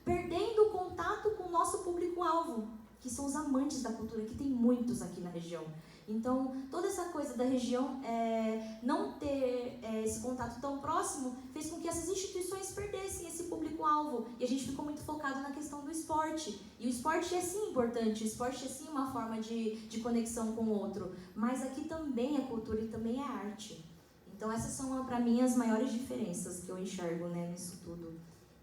perdendo o contato com o nosso público-alvo, que são os amantes da cultura, que tem muitos aqui na região. Então, toda essa coisa da região não ter esse contato tão próximo fez com que essas instituições perdessem esse público-alvo. E a gente ficou muito focado na questão do esporte. E o esporte é sim importante, o esporte é sim uma forma de conexão com o outro. Mas aqui também é cultura e também é arte. Então, essas são, para mim, as maiores diferenças que eu enxergo, né, nisso tudo.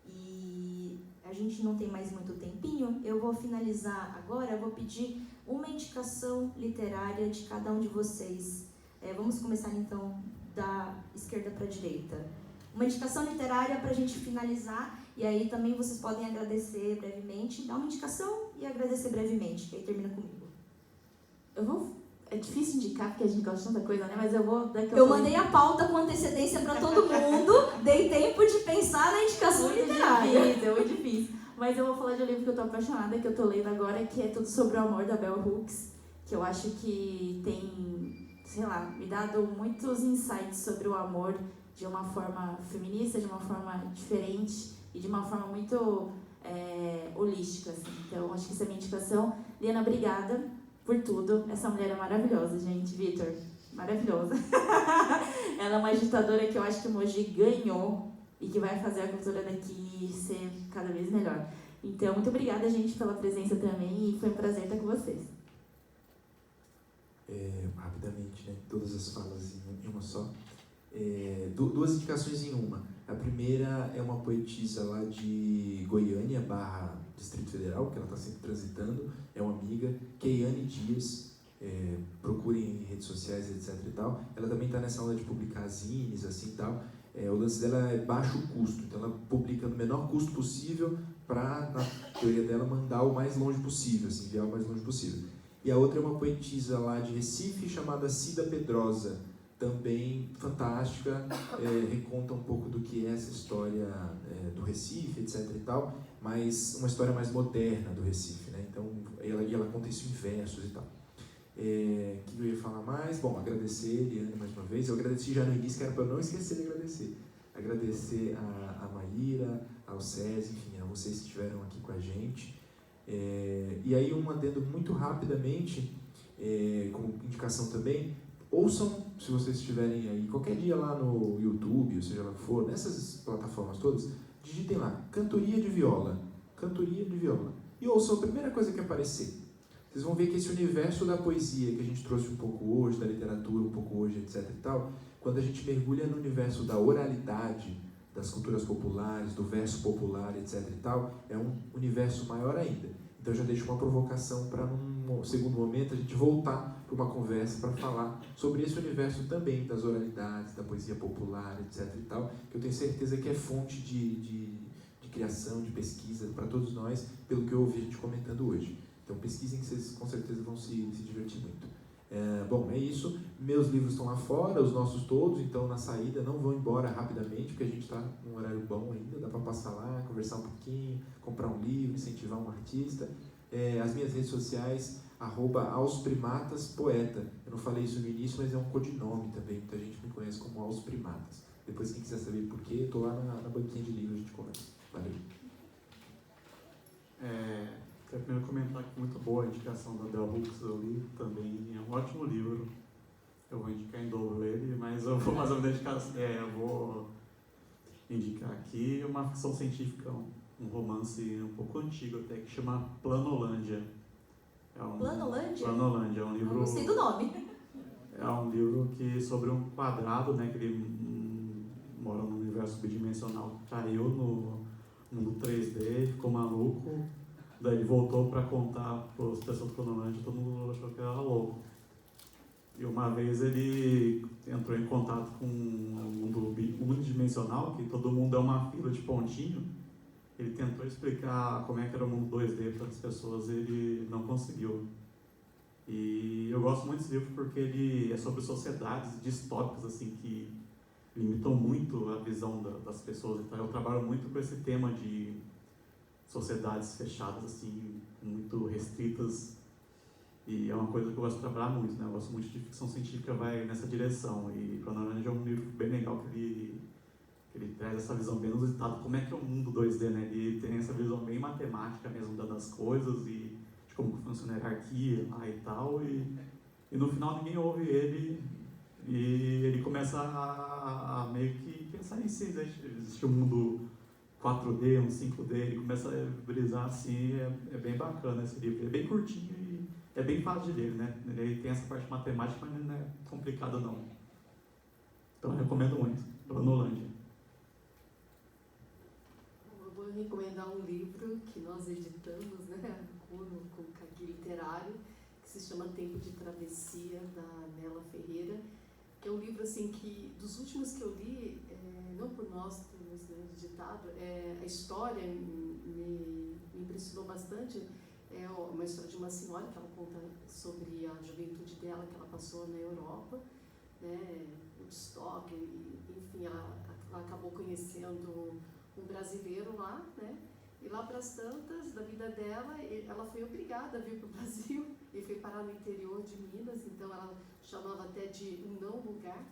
E a gente não tem mais muito tempinho. Eu vou finalizar agora, eu vou pedir uma indicação literária de cada um de vocês. Vamos começar então da esquerda para a direita. Uma indicação literária para a gente finalizar, e aí também vocês podem agradecer brevemente, dar uma indicação e agradecer brevemente, que aí termina comigo. É difícil indicar porque a gente gosta de tanta coisa, né? Mas eu vou... Eu mandei a pauta com antecedência para todo mundo, dei tempo de pensar na indicação literária. É muito difícil. Mas eu vou falar de um livro que eu tô apaixonada, que eu tô lendo agora, que é Tudo Sobre o Amor, da Bell Hooks, que eu acho que tem, sei lá, me dado muitos insights sobre o amor de uma forma feminista, de uma forma diferente e de uma forma muito holística, assim. Então, acho que essa é a minha indicação. Liana, obrigada por tudo. Essa mulher é maravilhosa, gente. Vitor, maravilhosa. Ela é uma agitadora que eu acho que o Mogi ganhou e que vai fazer a cultura daqui ser cada vez melhor. Então, muito obrigada, gente, pela presença também, e foi um prazer estar com vocês. Rapidamente, né? Todas as falas em uma só. Duas indicações em uma. A primeira é uma poetisa lá de Goiânia, / Distrito Federal, que ela está sempre transitando, é uma amiga, Keiane Dias. Procurem em redes sociais, etc e tal. Ela também está nessa onda de publicar zines, assim e tal. O lance dela é baixo custo, então ela publica no menor custo possível para, na teoria dela, mandar o mais longe possível, assim, enviar o mais longe possível. E a outra é uma poetisa lá de Recife chamada Cida Pedrosa, também fantástica, reconta um pouco do que é essa história do Recife, etc e tal, mas uma história mais moderna do Recife, né? Então, ela conta isso em versos e tal. O que eu ia falar mais? Bom, agradecer Eliane mais uma vez. Eu agradeci já no início, que era para eu não esquecer de agradecer. Agradecer a Maíra, ao César, enfim, a vocês que estiveram aqui com a gente. E aí um adendo muito rapidamente, como indicação também, ouçam, se vocês estiverem aí, qualquer dia lá no YouTube, ou seja lá que for, nessas plataformas todas, digitem lá, cantoria de viola, e ouçam a primeira coisa que aparecer. Vocês vão ver que esse universo da poesia que a gente trouxe um pouco hoje, da literatura um pouco hoje, etc e tal, quando a gente mergulha no universo da oralidade, das culturas populares, do verso popular, etc e tal, é um universo maior ainda. Então eu já deixo uma provocação para num segundo momento a gente voltar para uma conversa para falar sobre esse universo também das oralidades, da poesia popular, etc e tal, que eu tenho certeza que é fonte de criação, de pesquisa para todos nós, pelo que eu ouvi a gente comentando hoje. Então pesquisem que vocês com certeza vão se divertir muito. Bom, é isso. Meus livros estão lá fora, os nossos todos, então na saída não vão embora rapidamente, porque a gente está num horário bom ainda, dá para passar lá, conversar um pouquinho, comprar um livro, incentivar um artista. As minhas redes sociais, @aosprimataspoeta. Eu não falei isso no início, mas é um codinome também, muita gente me conhece como Aos Primatas. Depois, quem quiser saber por quê, eu estou lá na banquinha de livro, a gente conversa. Valeu. Quero primeiro comentar que muito boa a indicação da Bell Hooks, eu li também, é um ótimo livro. Eu vou indicar em dobro ele, mas eu vou fazer uma dedicação, eu vou indicar aqui uma ficção científica, um romance um pouco antigo até, que chama Planolândia. Planolândia? Planolândia, é um livro... Eu gostei do nome. É um livro que sobre um quadrado, né, que ele mora num universo bidimensional, caiu no mundo 3D, ficou maluco. Daí ele voltou para contar para as pessoas do Planolândia, todo mundo achou que era louco. E uma vez ele entrou em contato com um mundo unidimensional, que todo mundo é uma fila de pontinho. Ele tentou explicar como é que era o mundo 2D para as pessoas e ele não conseguiu. E eu gosto muito desse livro porque ele é sobre sociedades distópicas, assim, que limitam muito a visão das pessoas. Então eu trabalho muito com esse tema de sociedades fechadas, assim, muito restritas, e é uma coisa que eu gosto de trabalhar muito, né? Eu gosto muito de ficção científica, vai nessa direção, e Planolândia é um livro bem legal que ele traz essa visão bem inusitada, como é que é o mundo 2D, né? Ele tem essa visão bem matemática mesmo das coisas, e de como funciona a hierarquia lá e tal, e no final ninguém ouve ele, e ele começa a meio que pensar em si, existe um mundo 4D, um 5D, ele começa a brisar assim, é bem bacana esse livro, é bem curtinho e é bem fácil de ler, né? Ele tem essa parte matemática, mas não é complicado não. Então eu recomendo muito, Planolândia. Eu vou recomendar um livro que nós editamos, né, com o Caqui Literário, que se chama Tempo de Travessia, da Nela Ferreira, que é um livro assim que, dos últimos que eu li, não por nós termos editado, a história me impressionou bastante. É uma história de uma senhora que ela conta sobre a juventude dela, que ela passou na Europa, né, Woodstock, enfim, ela acabou conhecendo um brasileiro lá, né, e lá para as tantas da vida dela, ela foi obrigada a vir para o Brasil e foi parar no interior de Minas, então ela chamava até de um não lugar,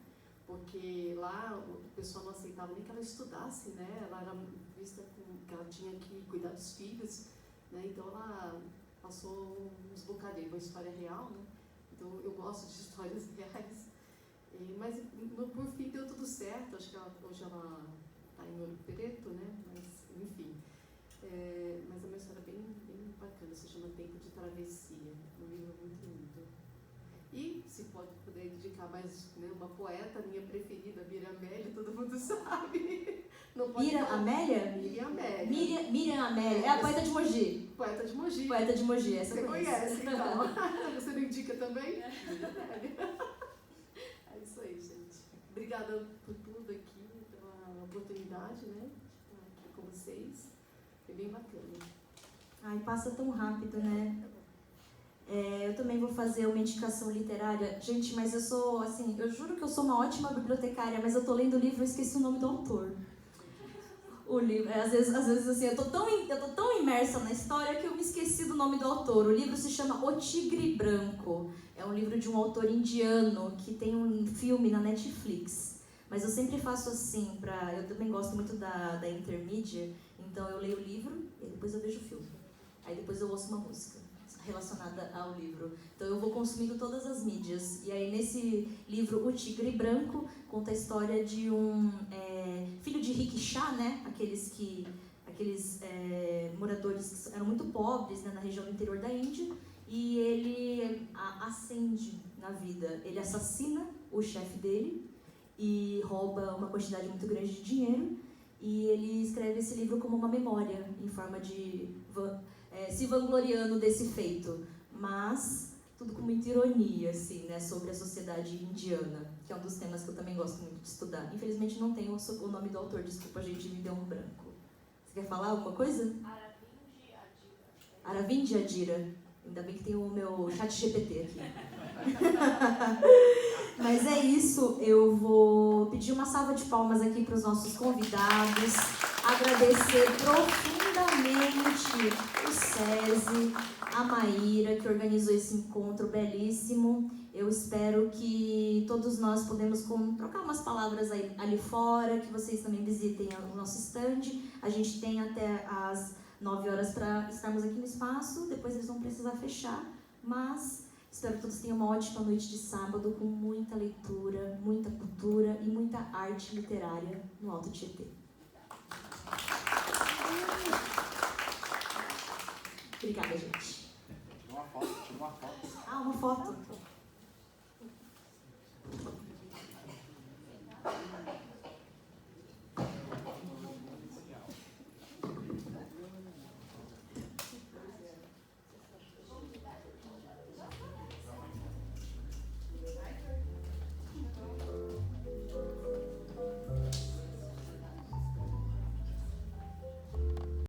porque lá o pessoal não aceitava nem que ela estudasse, né, ela era vista como que ela tinha que cuidar dos filhos, né, então ela passou uns bocadinhos, uma história real, né, então eu gosto de histórias reais, mas por fim deu tudo certo, acho que hoje ela está em Ouro Preto, né, mas enfim. Mas é uma história bem bacana, se chama Tempo de Travessia, um livro muito lindo. E, se puder indicar mais, né, uma poeta, minha preferida, Miriam Amélia, todo mundo sabe. Miriam Amélia? Miriam Amélia. Miriam Amélia, é a poeta de Mogi. Poeta de Mogi. Poeta de Mogi, essa você conhece. Conhece, então. Você não indica também? Miriam Amélia. É isso aí, gente. Obrigada por tudo aqui, pela oportunidade, né, de estar aqui com vocês. É bem bacana. Ai, passa tão rápido, né? Eu também vou fazer uma indicação literária. Gente, mas eu sou, assim, eu juro que eu sou uma ótima bibliotecária, mas eu tô lendo o livro e esqueci o nome do autor. O livro, às vezes assim, eu tô tão imersa na história que eu me esqueci do nome do autor. O livro se chama O Tigre Branco. É um livro de um autor indiano que tem um filme na Netflix. Mas eu sempre faço assim, eu também gosto muito da intermídia, então eu leio o livro e depois eu vejo o filme. Aí depois eu ouço uma música relacionada ao livro. Então eu vou consumindo todas as mídias. E aí nesse livro, O Tigre Branco, conta a história de um filho de rickshaw, né? Aqueles moradores que eram muito pobres, né? Na região do interior da Índia. E ele ascende na vida. Ele assassina o chefe dele e rouba uma quantidade muito grande de dinheiro. E ele escreve esse livro como uma memória, em forma de... se vangloriando desse feito, mas tudo com muita ironia, assim, né, sobre a sociedade indiana, que é um dos temas que eu também gosto muito de estudar. Infelizmente não tenho o nome do autor, desculpa, gente, me deu um branco. Você quer falar alguma coisa? Aravind Adira. Ainda bem que tem o meu chat GPT aqui. Mas é isso, eu vou pedir uma salva de palmas aqui para os nossos convidados, agradecer profundamente o SESI, a Maíra, que organizou esse encontro belíssimo. Eu espero que todos nós podemos trocar umas palavras ali fora, que vocês também visitem o nosso stand. A gente tem até às 9 horas para estarmos aqui no espaço, depois eles vão precisar fechar, mas espero que todos tenham uma ótima noite de sábado, com muita leitura, muita cultura e muita arte literária no Alto Tietê. Obrigada, gente. Tira uma foto. Ah, uma foto.